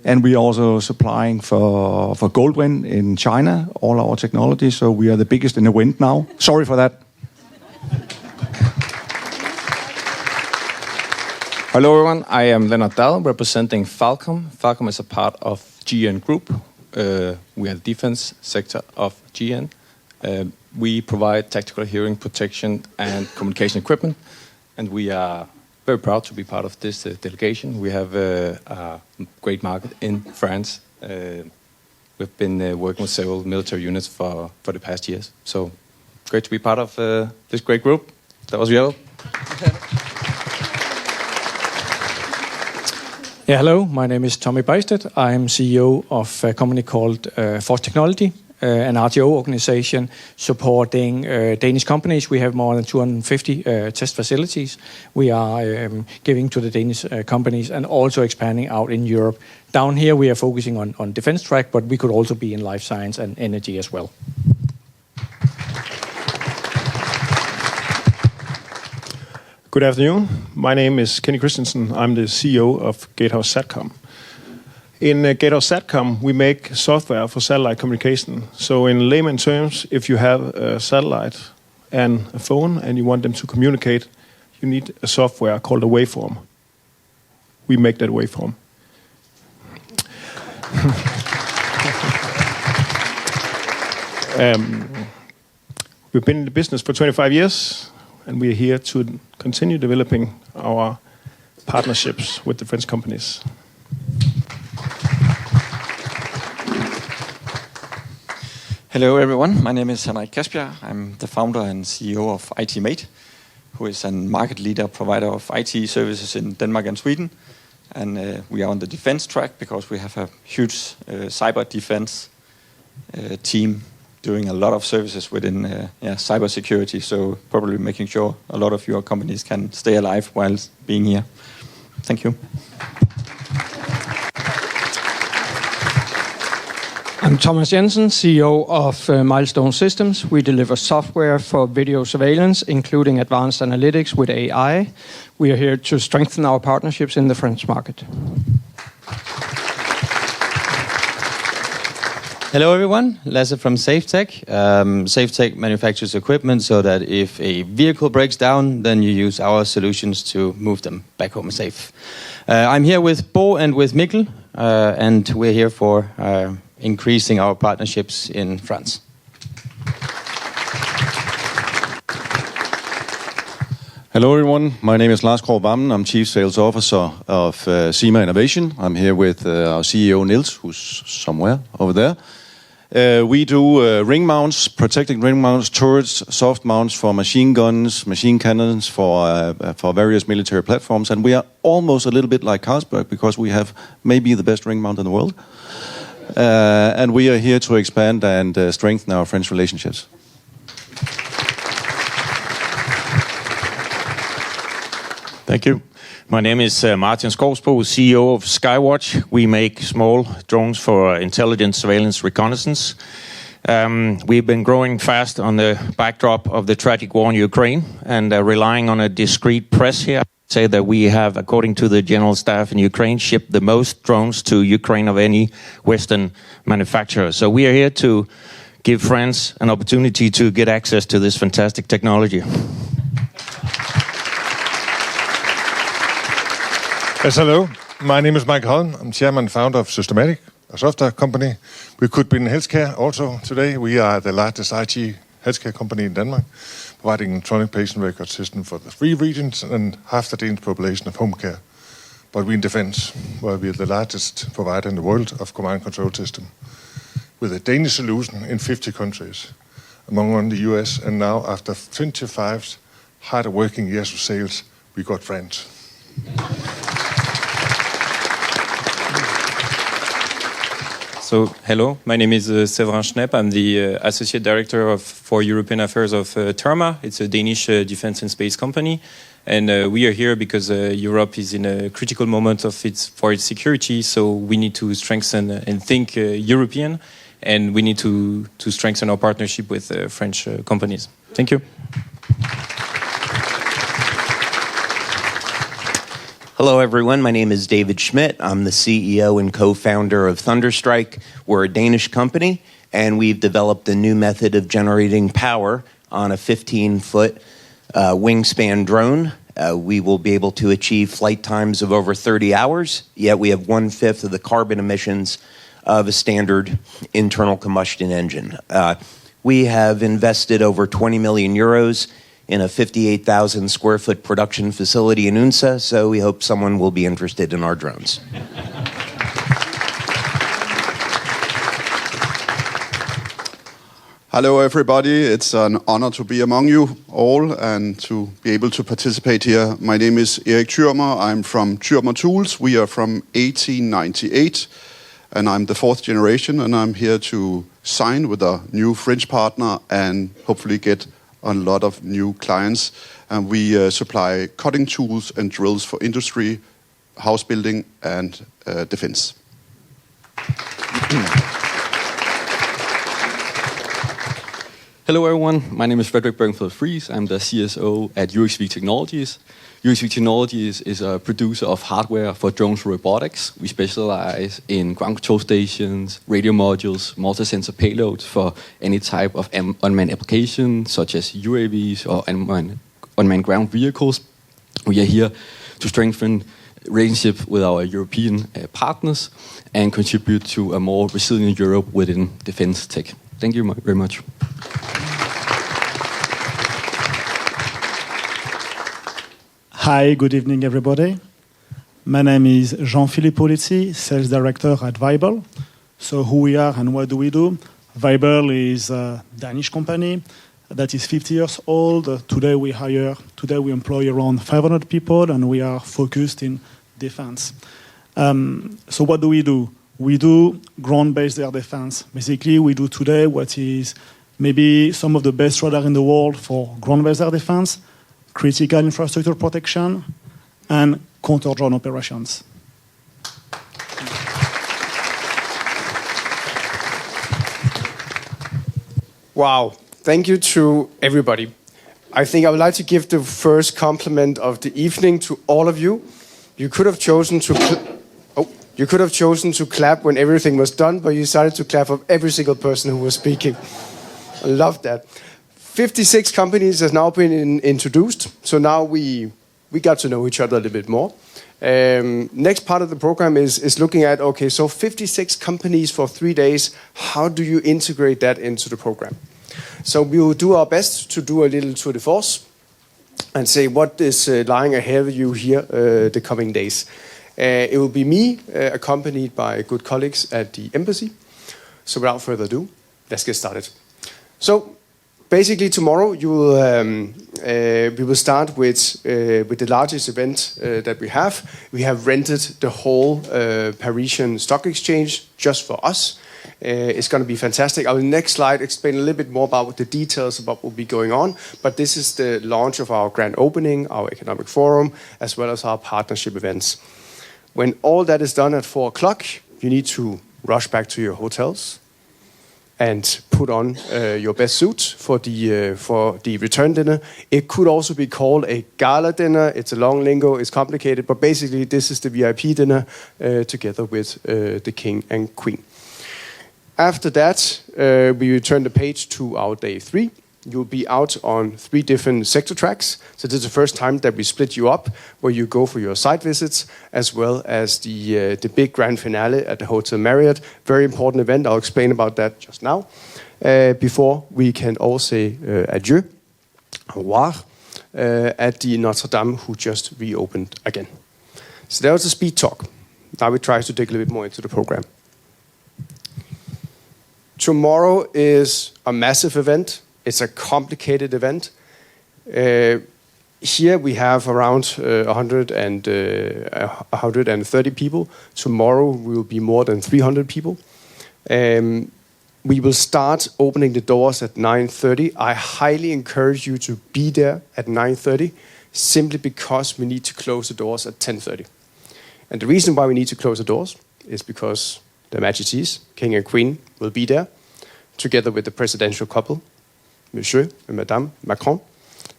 [SPEAKER 20] And we are also supplying for Goldwind in China, all our technology. So we are the biggest in the wind now. Sorry for that.
[SPEAKER 22] Hello everyone, I am Leonard Dahl, representing Falcom. Falcom is a part of GN Group. We are the defense sector of GN. We provide tactical hearing protection and communication equipment, and we are very proud to be part of this delegation. We have a great market in France. We've been working with several military units for the past years. So great to be part of this great group. That was yellow.
[SPEAKER 2] Yeah, hello. My name is Tommy Beisted. I'm CEO of a company called Force Technology, an RTO organization supporting Danish companies. We have more than 250 test facilities we are giving to the Danish companies and also expanding out in Europe. Down here, we are focusing on defense track, but we could also be in life science and energy as well.
[SPEAKER 3] Good afternoon. My name is Kenny Christensen. I'm the CEO of Gatehouse Satcom. In Gatehouse Satcom, we make software for satellite communication. So in layman terms, if you have a satellite and a phone and you want them to communicate, you need a software called a waveform. We make that waveform. We've been in the business for 25 years. And we are here to continue developing our partnerships with the French companies.
[SPEAKER 4] Hello everyone, my name is Henrik Kasbjerg. I'm the founder and CEO of ITmate, who is a market leader provider of IT services in Denmark and Sweden. And we are on the defense track because we have a huge cyber defense team doing a lot of services within cyber security, so probably making sure a lot of your companies can stay alive while being here. Thank you.
[SPEAKER 21] I'm Thomas Jensen, CEO of Milestone Systems. We deliver software for video surveillance, including advanced analytics with AI. We are here to strengthen our partnerships in the French market.
[SPEAKER 5] Hello everyone, Lasse from SafeTech. SafeTech manufactures equipment so that if a vehicle breaks down, then you use our solutions to move them back home safe. I'm here with Bo and with Mikkel, and we're here for increasing our partnerships in France.
[SPEAKER 6] Hello everyone, my name is Lars Krogh Wammen. I'm Chief Sales Officer of CIMA Innovation. I'm here with our CEO Niels, who's somewhere over there. We do ring mounts, protecting ring mounts, turrets, soft mounts for machine guns, machine cannons for various military platforms. And we are almost a little bit like Carlsberg because we have maybe the best ring mount in the world. And we are here to expand and strengthen our French relationships.
[SPEAKER 23] Thank you. My name is Martin Skovsbo, CEO of Skywatch. We make small drones for intelligence, surveillance, reconnaissance. We've been growing fast on the backdrop of the tragic war in Ukraine and relying on a discreet press here. I'd say that we have, according to the general staff in Ukraine, shipped the most drones to Ukraine of any Western manufacturer. So we are here to give France an opportunity to get access to this fantastic technology.
[SPEAKER 18] Yes, hello. My name is Mike Holm. I'm chairman and founder of Systematic, a software company. We could be in healthcare also today. We are the largest IT healthcare company in Denmark, providing electronic patient record system for the 3 regions and half the Danish population of home care. But we're in defense, where we are the largest provider in the world of command and control system, with a Danish solution in 50 countries, among them the US. And now, after 25 hard working years of sales, we got France.
[SPEAKER 22] So, hello, my name is Severin Schnepp. I'm the Associate Director for European Affairs of Therma. It's a Danish defense and space company. And we are here because Europe is in a critical moment for its security. So we need to strengthen and think European. And we need to strengthen our partnership with French companies. Thank you.
[SPEAKER 25] Hello, everyone. My name is David Schmidt. I'm the CEO and co-founder of Thunderstrike. We're a Danish company, and we've developed a new method of generating power on a 15-foot wingspan drone. We will be able to achieve flight times of over 30 hours, yet we have 1/5 of the carbon emissions of a standard internal combustion engine. We have invested over 20 million euros in a 58,000 square foot production facility in Unsa, so we hope someone will be interested in our drones.
[SPEAKER 7] Hello everybody, it's an honor to be among you all and to be able to participate here. My name is Erik Thürmer, I'm from Thürmer Tools. We are from 1898 and I'm the fourth generation and I'm here to sign with a new French partner and hopefully get a lot of new clients. And we supply cutting tools and drills for industry, house building and defense.
[SPEAKER 8] Hello everyone, my name is Frederick Bergenfeldt Friis. I'm the CSO at UXV Technologies. UXV Technologies is a producer of hardware for drones robotics. We specialize in ground control stations, radio modules, multi-sensor payloads for any type of unmanned application, such as UAVs or unmanned ground vehicles. We are here to strengthen relationship with our European partners and contribute to a more resilient Europe within defense tech. Thank you very much.
[SPEAKER 9] Hi, good evening, everybody. My name is Jean-Philippe Polizzi, Sales Director at Weibel. So who we are and what do we do? Weibel is a Danish company that is 50 years old. Today we employ around 500 people and we are focused in defense. So what do? We do ground-based air defense. Basically, we do today what is maybe some of the best radar in the world for ground-based air defense, critical infrastructure protection, and counter-drone operations.
[SPEAKER 10] Wow, thank you to everybody. I think I would like to give the first compliment of the evening to all of you. You could have chosen to clap when everything was done, but you decided to clap for every single person who was speaking. I love that. 56 companies have now been introduced, so now we got to know each other a little bit more. Next part of the program is looking at, okay, so 56 companies for 3 days, how do you integrate that into the program? So we will do our best to do a little tour de force and say what is lying ahead of you here the coming days. It will be me, accompanied by good colleagues at the embassy. So without further ado, let's get started. So basically, tomorrow we will start with the largest event that we have. We have rented the whole Parisian Stock Exchange just for us. It's going to be fantastic. I will next slide explain a little bit more about the details about what will be going on. But this is the launch of our grand opening, our economic forum, as well as our partnership events. When all that is done at 4 o'clock, you need to rush back to your hotels and put on your best suit for the return dinner. It could also be called a gala dinner. It's a long lingo, it's complicated, but basically this is the VIP dinner together with the king and queen. After that, we return the page to our day 3. You'll be out on 3 different sector tracks. So this is the first time that we split you up, where you go for your site visits, as well as the big grand finale at the Hotel Marriott. Very important event. I'll explain about that just now. Before we can all say adieu, au revoir, at the Notre Dame, who just reopened again. So that was the speed talk. Now we try to dig a little bit more into the program. Tomorrow is a massive event. It's a complicated event. Here we have around 130 people. Tomorrow we will be more than 300 people. We will start opening the doors at 9:30. I highly encourage you to be there at 9:30, simply because we need to close the doors at 10:30. And the reason why we need to close the doors is because Their Majesties, King and Queen, will be there, together with the presidential couple, Monsieur and Madame Macron,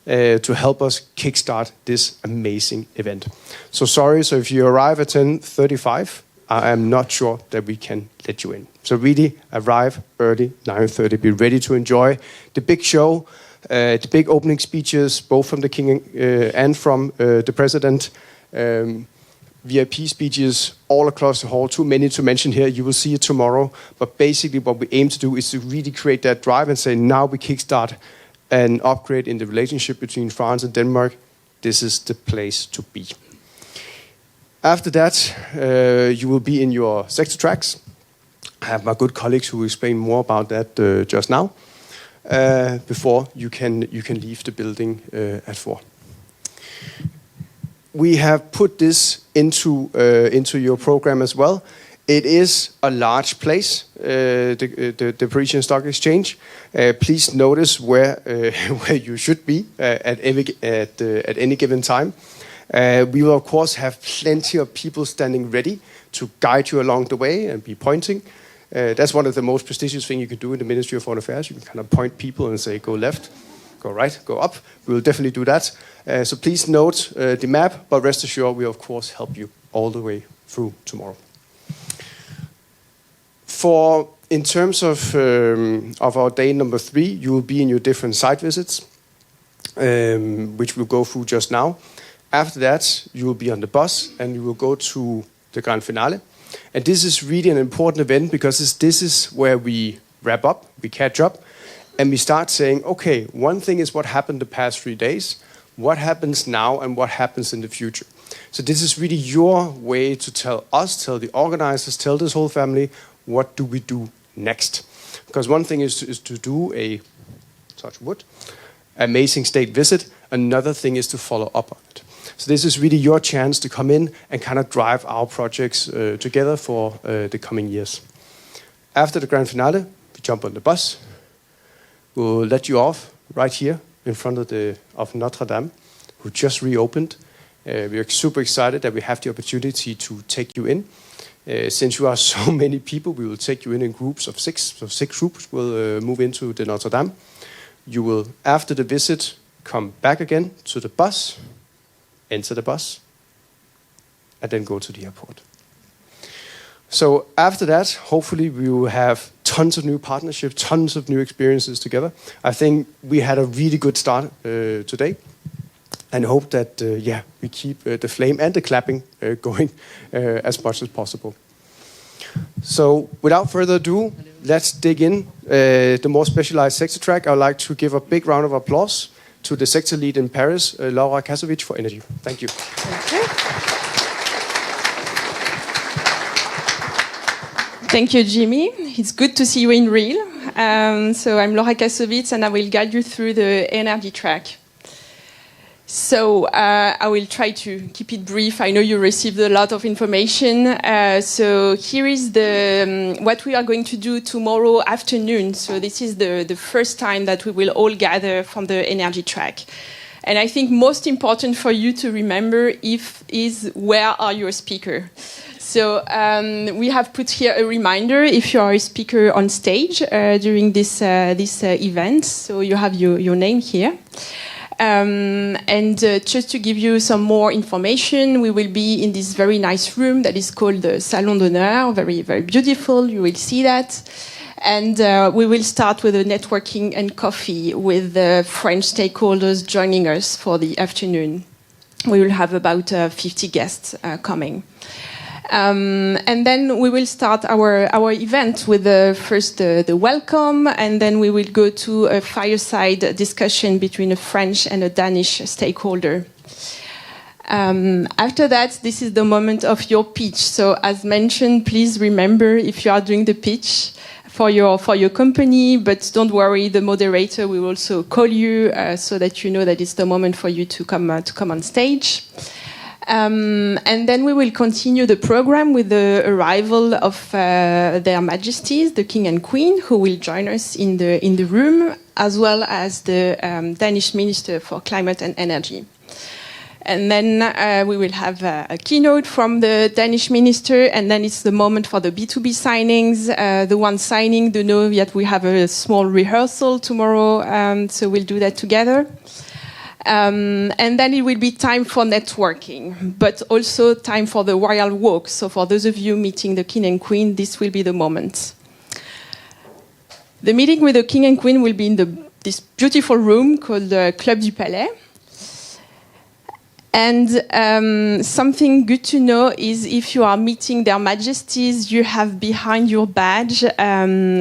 [SPEAKER 10] to help us kickstart this amazing event. So sorry, so if you arrive at 10:35, I am not sure that we can let you in. So really arrive early, 9:30, be ready to enjoy the big show, the big opening speeches, both from the King and from the President, VIP speeches all across the hall, too many to mention here. You will see it tomorrow. But basically what we aim to do is to really create that drive and say, now we kickstart an upgrade in the relationship between France and Denmark, this is the place to be. After that, you will be in your sector tracks. I have my good colleagues who will explain more about that just now, before you can leave the building at 4. We have put this into your program as well. It is a large place, the Parisian Stock Exchange. Please notice where you should be at any given time. We will of course have plenty of people standing ready to guide you along the way and be pointing. That's one of the most prestigious things you can do in the Ministry of Foreign Affairs. You can kind of point people and say, go left, go right, go up. We will definitely do that. So please note the map, but rest assured we of course help you all the way through tomorrow. In terms of our day number 3, you will be in your different site visits, which we'll go through just now. After that, you will be on the bus and you will go to the grand finale. And this is really an important event because this is where we wrap up, we catch up, and we start saying, okay, one thing is what happened the past 3 days, what happens now, and what happens in the future. So this is really your way to tell us, tell the organizers, tell this whole family, what do we do next? Because one thing is to do a, touch wood, amazing state visit. Another thing is to follow up on it. So this is really your chance to come in and kind of drive our projects together for the coming years. After the grand finale, we jump on the bus. We'll let you off right here in front of Notre Dame, who just reopened. We are super excited that we have the opportunity to take you in. Since you are so many people, we will take you in groups of 6. So 6 groups will move into the Notre Dame. You will, after the visit, come back again to the bus, enter the bus, and then go to the airport. So after that, hopefully we will have tons of new partnerships, tons of new experiences together. I think we had a really good start today. And hope that, we keep the flame and the clapping going as much as possible. So without further ado, let's dig in. The more specialized sector track, I would like to give a big round of applause to the sector lead in Paris, Laura Kasovic, for energy. Thank you.
[SPEAKER 24] Thank you, Jimmy. It's good to see you in real. So I'm Laura Kasovic, and I will guide you through the energy track. So I will try to keep it brief. I know you received a lot of information. So here is what we are going to do tomorrow afternoon. So this is the first time that we will all gather from the energy track. And I think most important for you to remember is where are your speakers? So we have put here a reminder if you are a speaker on stage during this event. So you have your name here. And just to give you some more information, we will be in this very nice room that is called the Salon d'Honneur, very, very beautiful, you will see that. And we will start with a networking and coffee with the French stakeholders joining us for the afternoon. We will have about 50 guests coming. And then we will start our event with first the welcome, and then we will go to a fireside discussion between a French and a Danish stakeholder. After that, this is the moment of your pitch. So as mentioned, please remember if you are doing the pitch for your company, but don't worry, the moderator will also call you so that you know that it's the moment for you to come on stage. And then we will continue the program with the arrival of Their Majesties, the King and Queen, who will join us in the room, as well as the Danish Minister for Climate and Energy. And then we will have a keynote from the Danish minister, and then it's the moment for the B2B signings. The one signing, the know that we have a small rehearsal tomorrow, so we'll do that together. And then it will be time for networking, but also time for the royal walk. So for those of you meeting the King and Queen, this will be the moment. The meeting with the King and Queen will be in this beautiful room called the Club du Palais. And something good to know is if you are meeting their majesties, you have behind your badge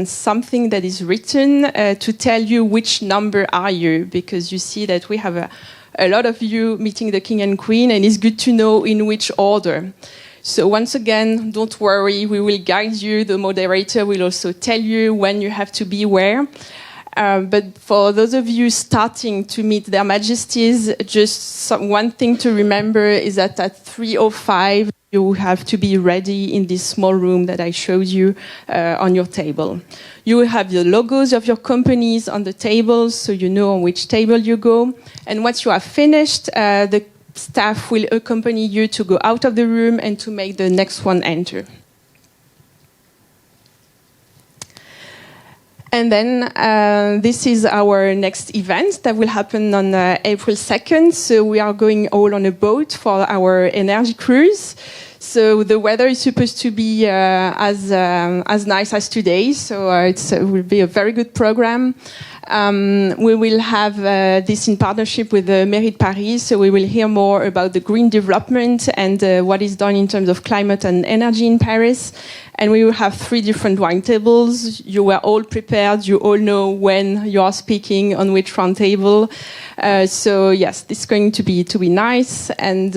[SPEAKER 24] something that is written to tell you which number are you, because you see that we have a lot of you meeting the king and queen, and it's good to know in which order. So once again, don't worry, we will guide you. The moderator will also tell you when you have to be where. But for those of you starting to meet their majesties, just one thing to remember is that at 3:05, you have to be ready in this small room that I showed you on your table. You will have the logos of your companies on the tables, so you know on which table you go. And once you are finished, the staff will accompany you to go out of the room and to make the next one enter. And then this is our next event that will happen on April 2nd. So we are going all on a boat for our energy cruise. So the weather is supposed to be as nice as today. So it will be a very good program. We will have this in partnership with the Mairie de Paris. So we will hear more about the green development and what is done in terms of climate and energy in Paris. And we will have 3 different wine tables. You were all prepared. You all know when you are speaking on which round table. So yes, this is going to be nice. And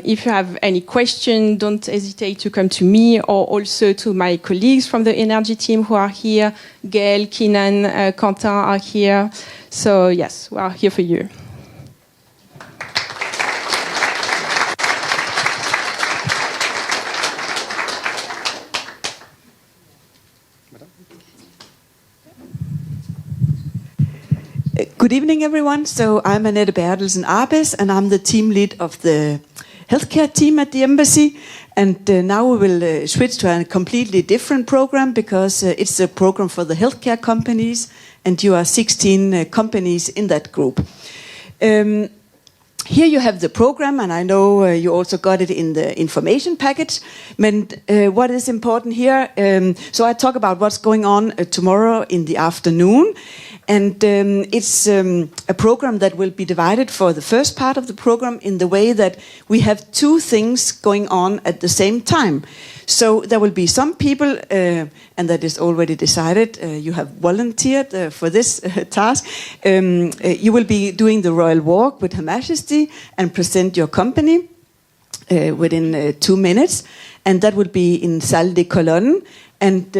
[SPEAKER 24] if you have any question, don't hesitate to come to me or also to my colleagues from the energy team who are here. Gail, Keenan, Quentin are here. So yes, we are here for you.
[SPEAKER 1] Good evening, everyone. So I'm Annette Bertelsen Arbes, and I'm the team lead of the healthcare team at the embassy. And now we will switch to a completely different program because it's a program for the healthcare companies, and you are 16 companies in that group. Here you have the program, and I know you also got it in the information package. But what is important here, so I talk about what's going on tomorrow in the afternoon. And it's a program that will be divided for the first part of the program in the way that we have 2 things going on at the same time. So there will be some people, and that is already decided, you have volunteered for this task. You will be doing the Royal Walk with Her Majesty and present your company within 2 minutes. And that will be in Salle des Colonnes. And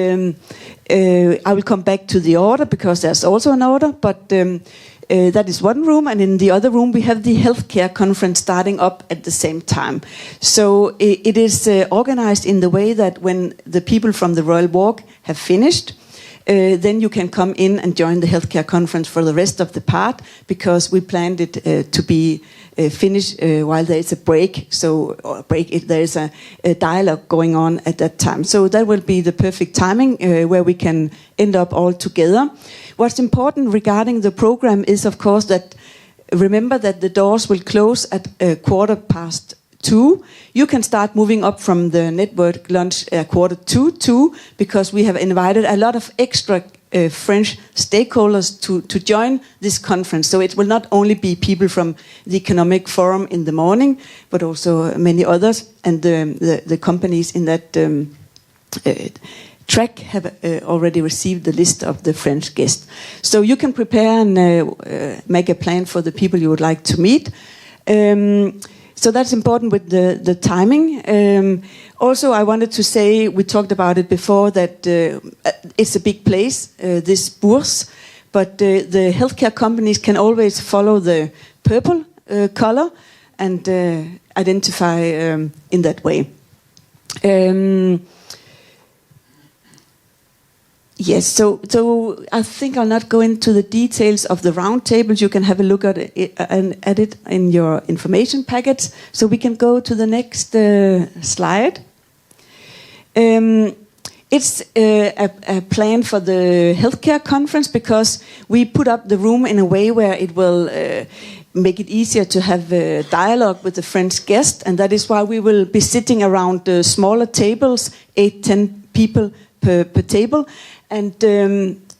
[SPEAKER 1] I will come back to the order because there's also an order, but that is one room, and in the other room we have the healthcare conference starting up at the same time. So it is organized in the way that when the people from the Royal Walk have finished, then you can come in and join the healthcare conference for the rest of the part, because we planned it to be finished while there is a break. There is a dialogue going on at that time. So that will be the perfect timing where we can end up all together. What's important regarding the program is, of course, that remember that the doors will close at 2:15. You can start moving up from the network lunch at 2:45 because we have invited a lot of extra French stakeholders to join this conference. So it will not only be people from the Economic Forum in the morning, but also many others. And the companies in that track have already received the list of the French guests. So you can prepare and make a plan for the people you would like to meet. So that's important with the timing. Also, I wanted to say, we talked about it before, that it's a big place, this Bourse, but the healthcare companies can always follow the purple color and identify in that way. Yes, so I think I'll not go into the details of the round tables. You can have a look at it in your information packets. So we can go to the next slide. It's a plan for the healthcare conference because we put up the room in a way where it will make it easier to have a dialogue with the French guest, and that is why we will be sitting around smaller tables, 8-10 people per table. And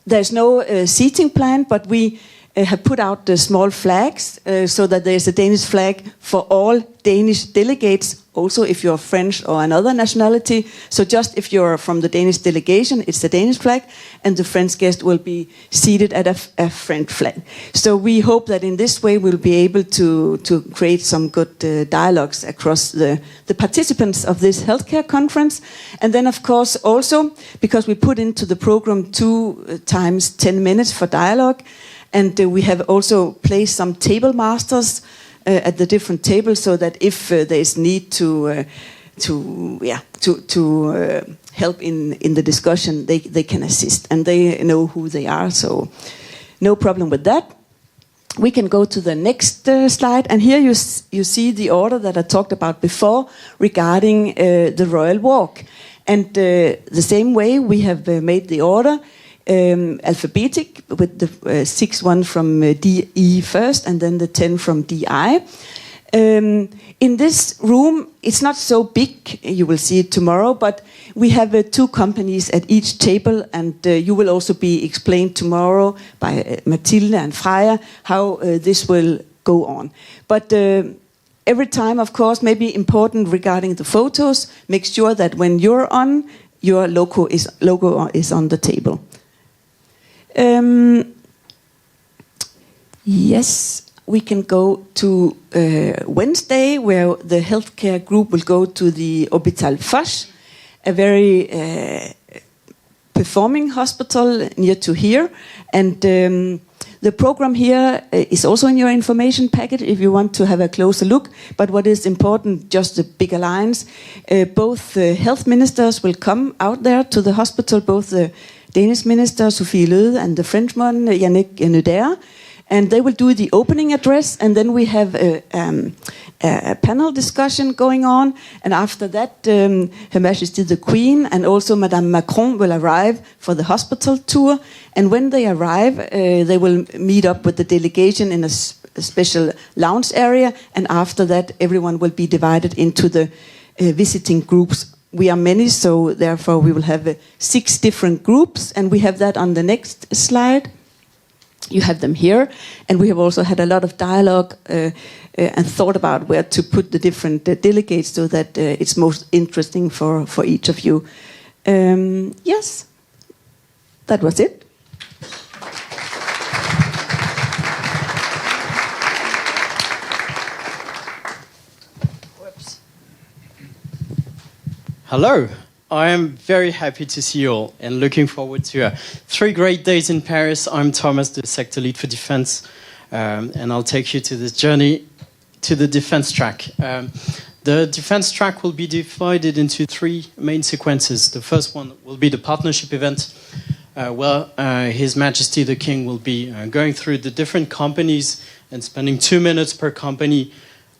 [SPEAKER 1] there's no seating plan, but we have put out the small flags so that there's a Danish flag for all Danish delegates, also if you're French or another nationality. So just if you're from the Danish delegation, it's the Danish flag, and the French guest will be seated at a French flag. So we hope that in this way we'll be able to create some good dialogues across the participants of this healthcare conference. And then of course also, because we put into the program 2 times 10 minutes for dialogue, and we have also placed some table masters at the different tables, so that if there is need to help in the discussion, they can assist, and they know who they are. So no problem with that. We can go to the next slide, and here you see the order that I talked about before regarding the royal walk, and the same way we have made the order. Alphabetic, with the 6 one from DE first, and then the 10 from DI. In this room, it's not so big, you will see it tomorrow, but we have 2 companies at each table, and you will also be explained tomorrow by Mathilde and Freja how this will go on. But every time, of course, maybe important regarding the photos, make sure that when you're on, your logo is on the table. Yes, we can go to Wednesday, where the healthcare group will go to the Hospital Foch, a very performing hospital near to here. And the program here is also in your information packet if you want to have a closer look. But what is important, just the big alliance, both health ministers will come out there to the hospital, both the Danish minister, Sophie Løhde, and the French one, Yannick Neuder. And they will do the opening address, and then we have a panel discussion going on. And after that, Her Majesty the Queen and also Madame Macron will arrive for the hospital tour. And when they arrive, they will meet up with the delegation in a special lounge area. And after that, everyone will be divided into the visiting groups. We are many, so therefore we will have 6 different groups, and we have that on the next slide. You have them here, and we have also had a lot of dialogue and thought about where to put the different delegates so that it's most interesting for each of you. Yes, that was it.
[SPEAKER 11] Hello, I am very happy to see you all and looking forward to 3 great days in Paris. I'm Thomas, the sector lead for defense, and I'll take you to this journey to the defense track. The defense track will be divided into 3 main sequences. The first one will be the partnership event, where His Majesty the King will be going through the different companies and spending 2 minutes per company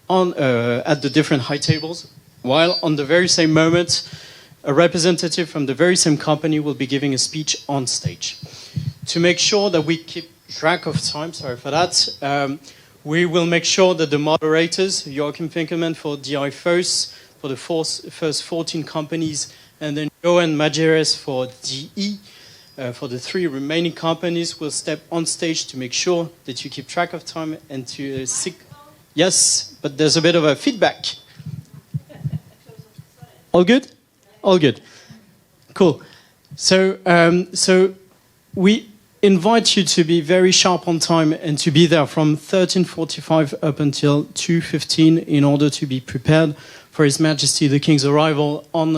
[SPEAKER 11] on at the different high tables. While on the very same moment, a representative from the very same company will be giving a speech on stage. To make sure that we keep track of time, sorry for that, we will make sure that the moderators, Joachim Finkelmann for DI first, for the first 14 companies, and then Johan Majeres for DE, for the 3 remaining companies, will step on stage to make sure that you keep track of time and to yes, but there's a bit of a feedback. All good? All good. Cool. So, so we invite you to be very sharp on time and to be there from 13:45 up until 2:15 in order to be prepared for His Majesty the King's arrival on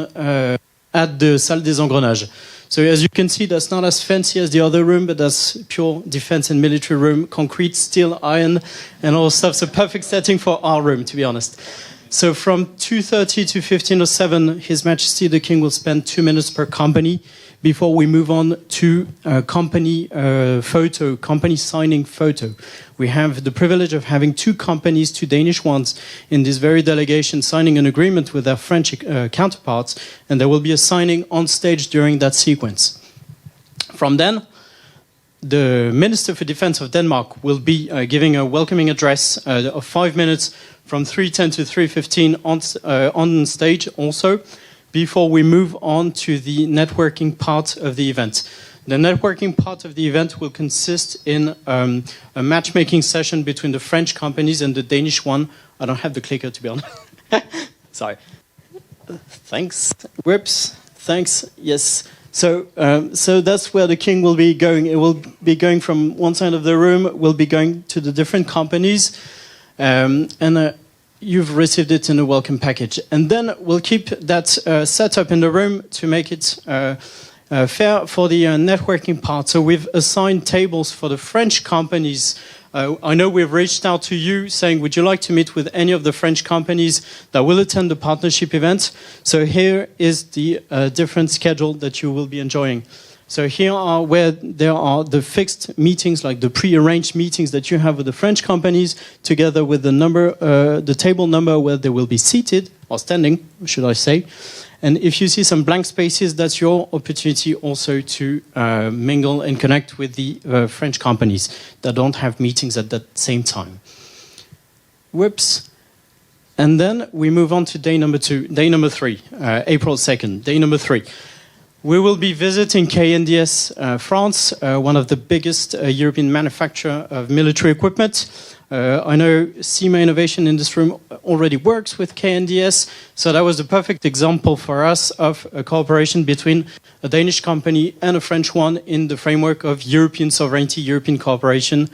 [SPEAKER 11] at the Salle des Engrenages. So as you can see, that's not as fancy as the other room, but that's pure defense and military room, concrete, steel, iron, and all stuff. So perfect setting for our room, to be honest. So from 2:30 to 15:07, His Majesty the King will spend 2 minutes per company before we move on to company photo, company signing photo. We have the privilege of having 2 companies, 2 Danish ones, in this very delegation signing an agreement with their French counterparts, and there will be a signing on stage during that sequence. From then, the Minister for Defense of Denmark will be giving a welcoming address of 5 minutes from 3:10 to 3:15 on stage also, before we move on to the networking part of the event. The networking part of the event will consist in a matchmaking session between the French companies and the Danish one. I don't have the clicker, to be honest. Sorry. Thanks. Whoops. Thanks. Yes. So that's where the king will be going. It will be going from one side of the room, will be going to the different companies, and you've received it in a welcome package. And then we'll keep that set up in the room to make it fair for the networking part. So we've assigned tables for the French companies. I know we've reached out to you saying, would you like to meet with any of the French companies that will attend the partnership event? So here is the different schedule that you will be enjoying. So here are where there are the fixed meetings, like the pre-arranged meetings that you have with the French companies, together with the number, the table number where they will be seated, or standing, should I say. And if you see some blank spaces, that's your opportunity also to mingle and connect with the French companies that don't have meetings at that same time. Whoops. And then we move on to day number 3, April 2nd, day number 3. We will be visiting KNDS France, one of the biggest European manufacturer of military equipment. I know CIMA Innovation in this room already works with KNDS, so that was the perfect example for us of a cooperation between a Danish company and a French one in the framework of European sovereignty, European cooperation,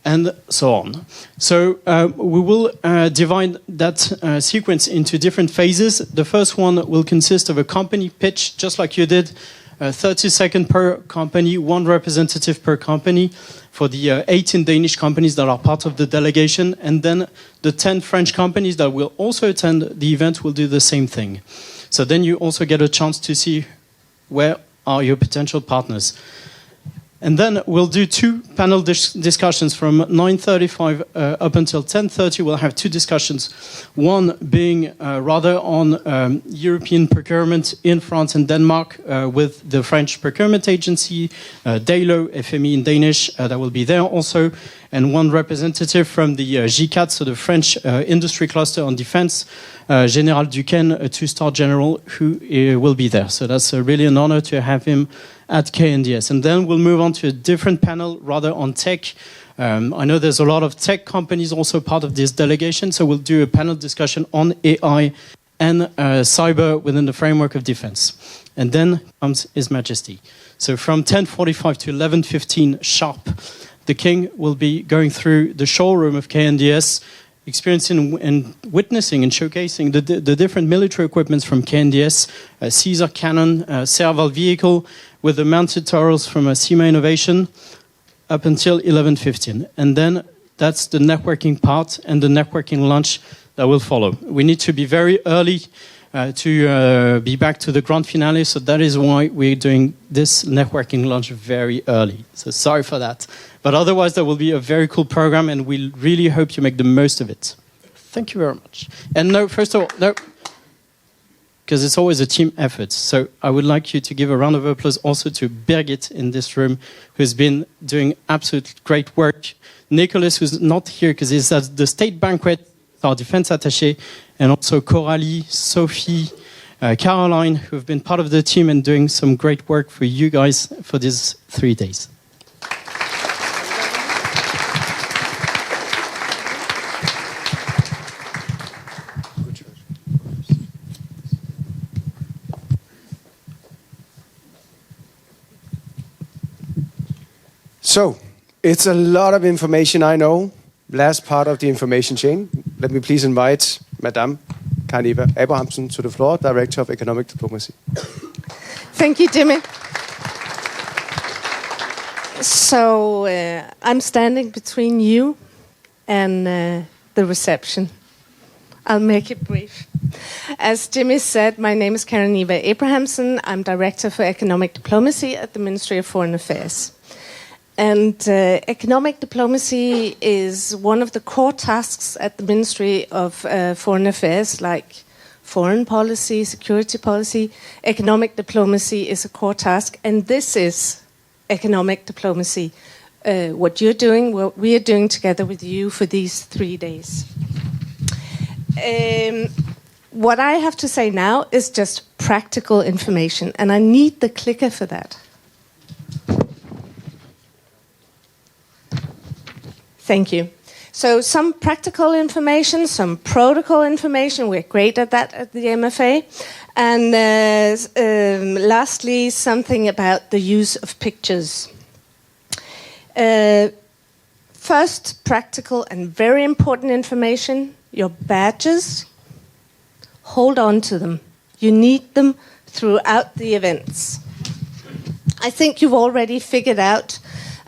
[SPEAKER 11] and so on. So we will divide that sequence into different phases. The first one will consist of a company pitch, just like you did, 30 seconds per company, one representative per company for the 18 Danish companies that are part of the delegation, and then the 10 French companies that will also attend the event will do the same thing. So then you also get a chance to see where are your potential partners. And then we'll do 2 panel discussions from 9:35 up until 10:30. We'll have 2 discussions. One being rather on European procurement in France and Denmark with the French procurement agency, DALO, FMI in Danish, that will be there also. And one representative from the GCAT, so the French industry cluster on defense, General Duquesne, a 2-star general, who will be there. So that's really an honor to have him at KNDS. And then we'll move on to a different panel, rather on tech. I know there's a lot of tech companies also part of this delegation, so we'll do a panel discussion on AI and cyber within the framework of defense. And then comes His Majesty. So from 10:45 to 11:15 sharp, the King will be going through the showroom of KNDS, experiencing and witnessing and showcasing the different military equipments from KNDS, Caesar cannon, Serval vehicle, with the mounted turrets from CIMA Innovation, up until 11:15. And then that's the networking part and the networking lunch that will follow. We need to be very early to be back to the grand finale, so that is why we're doing this networking lunch very early. So sorry for that. But otherwise, there will be a very cool program, and we really hope you make the most of it. Thank you very much. And no, first of all, no, because it's always a team effort. So I would like you to give a round of applause also to Birgit in this room, who's been doing absolute great work. Nicholas, who's not here because he's at the state banquet, our defense attaché, and also Coralie, Sophie, Caroline, who have been part of the team and doing some great work for you guys for these 3 days.
[SPEAKER 10] So, it's a lot of information, I know. Last part of the information chain. Let me please invite Madame Karen Abrahamsen to the floor, Director of Economic Diplomacy.
[SPEAKER 24] Thank you, Jimmy. So, I'm standing between you and the reception. I'll make it brief. As Jimmy said, my name is Karen Abrahamsen. I'm Director for Economic Diplomacy at the Ministry of Foreign Affairs. And economic diplomacy is one of the core tasks at the Ministry of Foreign Affairs, like foreign policy, security policy. Economic diplomacy is a core task, and this is economic diplomacy. What you're doing, what we are doing together with you for these 3 days. What I have to say now is just practical information, and I need the clicker for that. Thank you. So some practical information, some protocol information. We're great at that at the MFA. And lastly, something about the use of pictures. First, practical and very important information, your badges. Hold on to them. You need them throughout the events. I think you've already figured out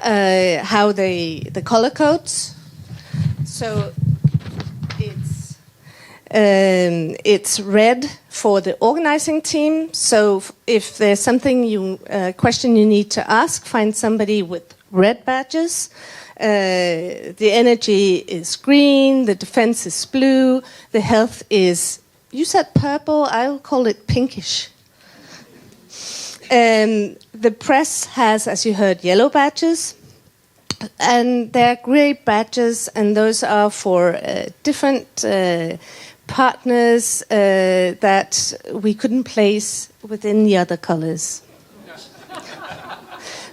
[SPEAKER 24] how the color codes. So it's red for the organizing team. So if there's something question you need to ask, find somebody with red badges. The energy is green. The defense is blue. The health is, you said purple. I'll call it pinkish. The press has, as you heard, yellow badges. And they're great badges, and those are for different partners that we couldn't place within the other colors.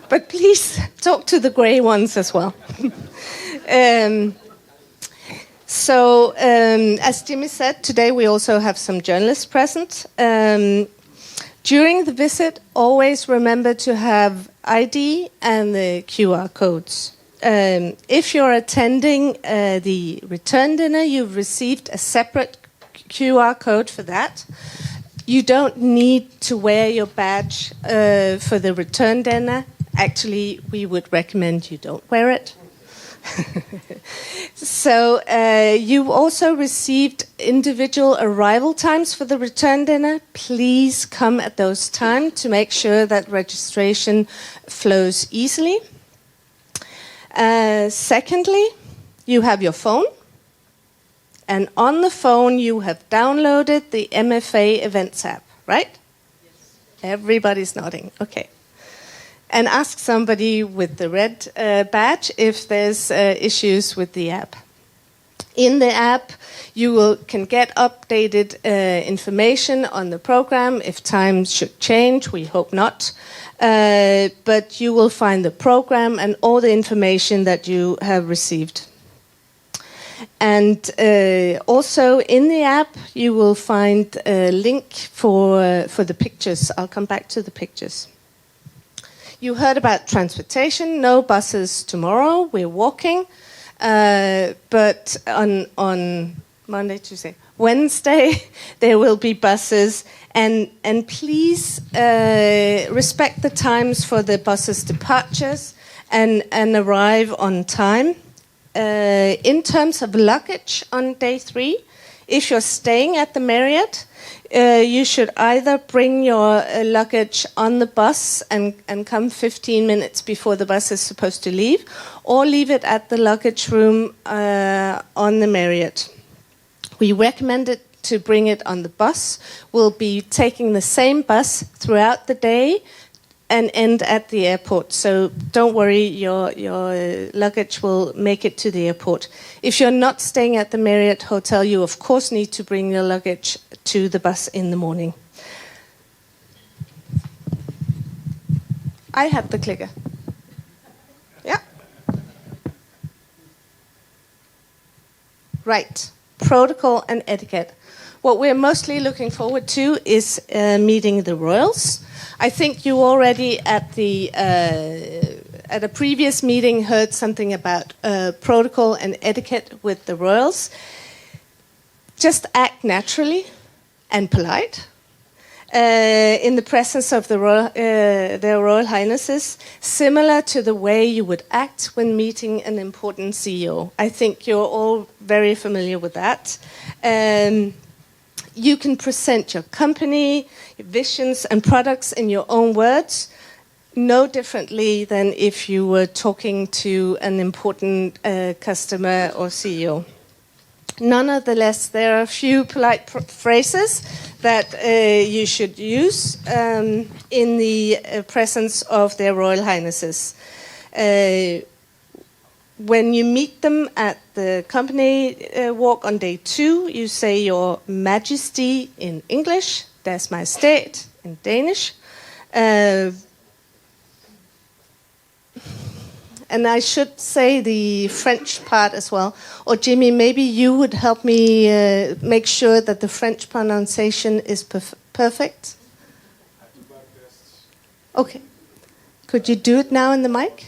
[SPEAKER 24] But please talk to the grey ones as well. As Jimmy said, today we also have some journalists present. During the visit, always remember to have ID and the QR codes. If you're attending the return dinner, you've received a separate QR code for that. You don't need to wear your badge for the return dinner. Actually, we would recommend you don't wear it. So you also received individual arrival times for the return dinner. Please come at those times to make sure that registration flows easily. Secondly, you have your phone. And on the phone, you have downloaded the MFA Events app, right? Yes. Everybody's nodding. Okay. And ask somebody with the red badge if there's issues with the app. In the app, you can get updated information on the program. If times should change, we hope not. But you will find the program and all the information that you have received. And also in the app, you will find a link for the pictures. I'll come back to the pictures. You heard about transportation, no buses tomorrow, we're walking. But on Monday, Tuesday, Wednesday, there will be buses. And please respect the times for the buses' departures and arrive on time. In terms of luggage on day 3, if you're staying at the Marriott, you should either bring your luggage on the bus and come 15 minutes before the bus is supposed to leave, or leave it at the luggage room on the Marriott. We recommend it to bring it on the bus. We'll be taking the same bus throughout the day and end at the airport. So don't worry, your luggage will make it to the airport. If you're not staying at the Marriott Hotel, you of course need to bring your luggage to the bus in the morning. I have the clicker. Yeah. Right. Protocol and etiquette. What we're mostly looking forward to is meeting the royals. I think you already at a previous meeting heard something about protocol and etiquette with the royals. Just act naturally and polite in the presence of their Royal Highnesses, similar to the way you would act when meeting an important CEO. I think you're all very familiar with that. You can present your company, your visions and products in your own words, no differently than if you were talking to an important customer or CEO. Nonetheless, there are a few polite phrases that you should use in the presence of their Royal Highnesses. When you meet them at the company walk on day 2, you say Your Majesty in English, Deres Majestæt in Danish.
[SPEAKER 12] And I should say the French part as well. Or Jimmy, maybe you would help me make sure that the French pronunciation is perfect. Okay. Could you do it now in the mic?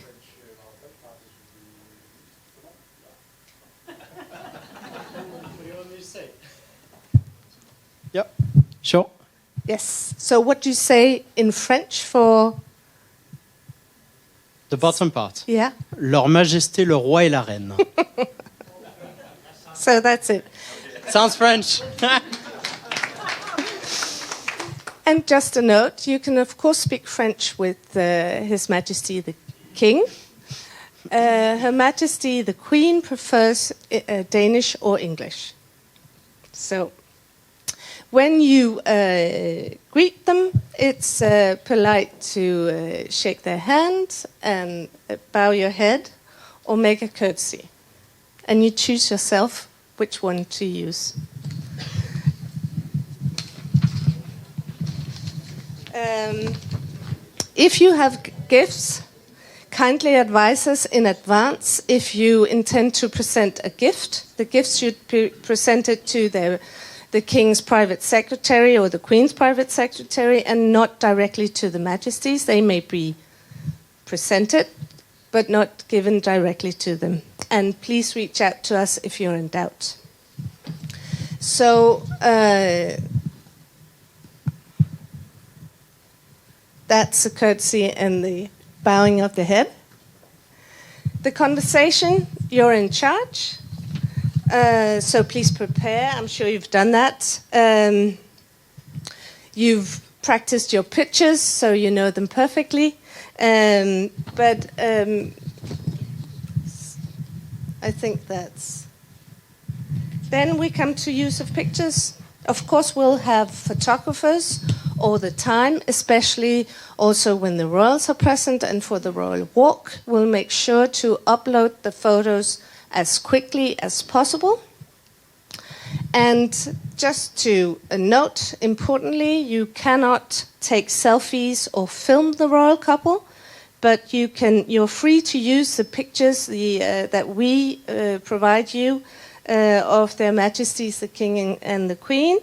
[SPEAKER 11] Yep. Sure.
[SPEAKER 12] Yes. So what do you say in French for...
[SPEAKER 11] The bottom part.
[SPEAKER 12] Yeah.
[SPEAKER 11] Leur Majesté le Roi et la Reine.
[SPEAKER 12] So that's it.
[SPEAKER 11] Sounds French.
[SPEAKER 12] And just a note, you can of course speak French with His Majesty the King. Her Majesty the Queen prefers Danish or English. So when you greet them, it's polite to shake their hand and bow your head or make a curtsy. And you choose yourself which one to use. If you have gifts, kindly advise us in advance if you intend to present a gift. The gift should be presented to the King's private secretary or the Queen's private secretary and not directly to the Majesties. They may be presented, but not given directly to them. And please reach out to us if you're in doubt. So that's the courtesy and the bowing of the head. The conversation, you're in charge. So please prepare. I'm sure you've done that. You've practiced your pitches, so you know them perfectly. But I think that's... Then we come to use of pictures. Of course, we'll have photographers all the time, especially also when the royals are present, and for the royal walk, we'll make sure to upload the photos as quickly as possible. And just to note, importantly, you cannot take selfies or film the royal couple, but you're free to use the pictures that we provide you of Their Majesties the King and the Queen,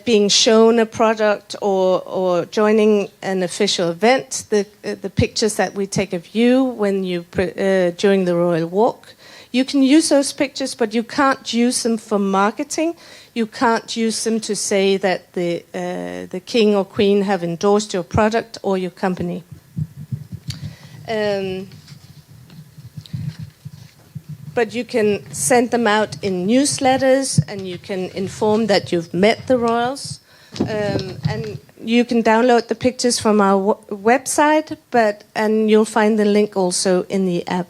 [SPEAKER 12] being shown a product or joining an official event. The pictures that we take of you when during the royal walk. You can use those pictures, but you can't use them for marketing. You can't use them to say that the king or queen have endorsed your product or your company. But you can send them out in newsletters, and you can inform that you've met the royals. And you can download the pictures from our website, and you'll find the link also in the app.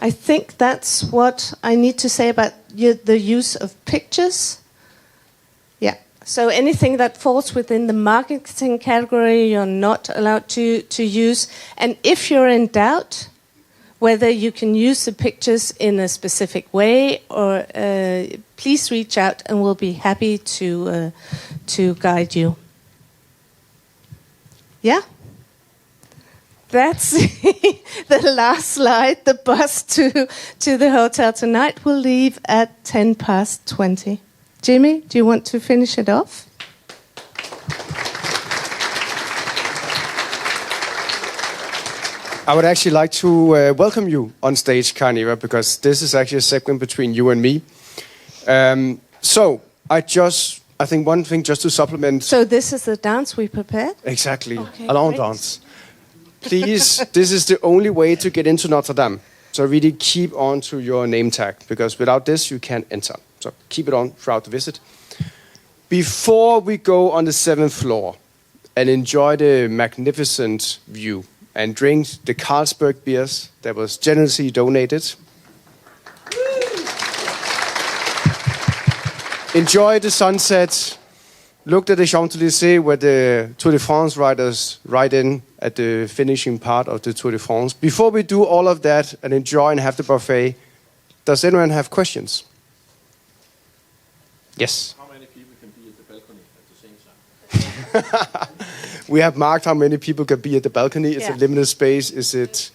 [SPEAKER 12] I think that's what I need to say about the use of pictures. Yeah. So anything that falls within the marketing category, you're not allowed to use. And if you're in doubt whether you can use the pictures in a specific way, or please reach out, and we'll be happy to guide you. Yeah. That's the last slide. The bus to the hotel tonight will leave at 20:10. Jimmy, do you want to finish it off?
[SPEAKER 10] I would actually like to welcome you on stage, Carniva, because this is actually a segment between you and me. So I think one thing just to supplement.
[SPEAKER 12] So this is the dance we prepared?
[SPEAKER 10] Exactly,
[SPEAKER 12] okay,
[SPEAKER 10] a long
[SPEAKER 12] great.
[SPEAKER 10] dance. Please, this is the only way to get into Notre Dame. So really keep on to your name tag, because without this you can't enter. So keep it on throughout the visit. Before we go on the 7th floor and enjoy the magnificent view and drink the Carlsberg beers that was generously donated, enjoy the sunset, look at the Champs-Élysées where the Tour de France riders ride in at the finishing part of the Tour de France. Before we do all of that and enjoy and have the buffet, does anyone have questions? Yes.
[SPEAKER 23] How many people can be at the balcony at the same time?
[SPEAKER 10] We have marked how many people can be at the balcony. It's a limited space. Is it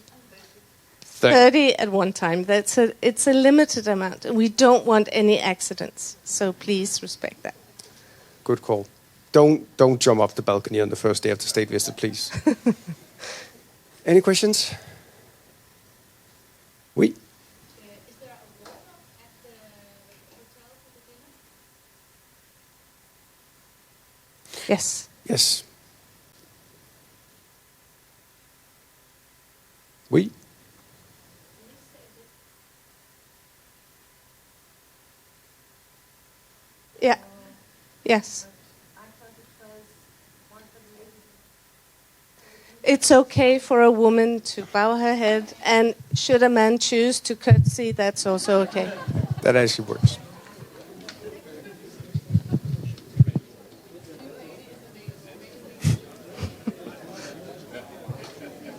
[SPEAKER 12] 30 at one time. It's a limited amount. We don't want any accidents, so please respect that.
[SPEAKER 10] Good call. Don't jump off the balcony on the first day of the state visit, please. Any questions? Oui.
[SPEAKER 12] Yes.
[SPEAKER 10] Yes. Oui.
[SPEAKER 12] Yeah. Yes. It's okay for a woman to bow her head, and should a man choose to curtsy, that's also okay.
[SPEAKER 10] That actually works.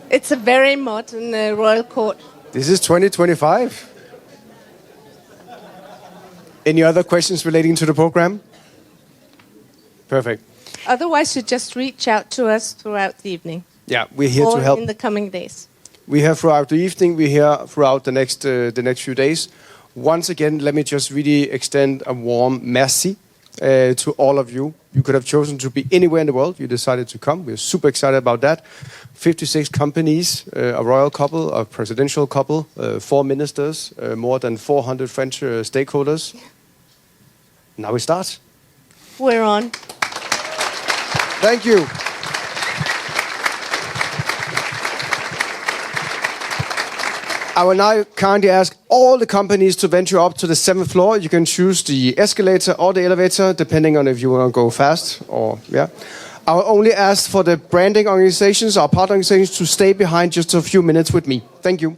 [SPEAKER 12] It's a very modern royal court.
[SPEAKER 10] This is 2025. Any other questions relating to the program? Perfect.
[SPEAKER 12] Otherwise, you just reach out to us throughout the evening.
[SPEAKER 10] Yeah, we're here
[SPEAKER 12] or
[SPEAKER 10] to help.
[SPEAKER 12] in the coming days.
[SPEAKER 10] We're here throughout the evening. We're here throughout the next few days. Once again, let me just really extend a warm merci to all of you. You could have chosen to be anywhere in the world. You decided to come. We're super excited about that. 56 companies, a royal couple, a presidential couple, 4 ministers, more than 400 French stakeholders. Now we start.
[SPEAKER 12] We're on.
[SPEAKER 10] Thank you. I will now kindly ask all the companies to venture up to the 7th floor. You can choose the escalator or the elevator, depending on if you want to go fast or, yeah. I will only ask for the branding organizations, our partner organizations, to stay behind just a few minutes with me. Thank you.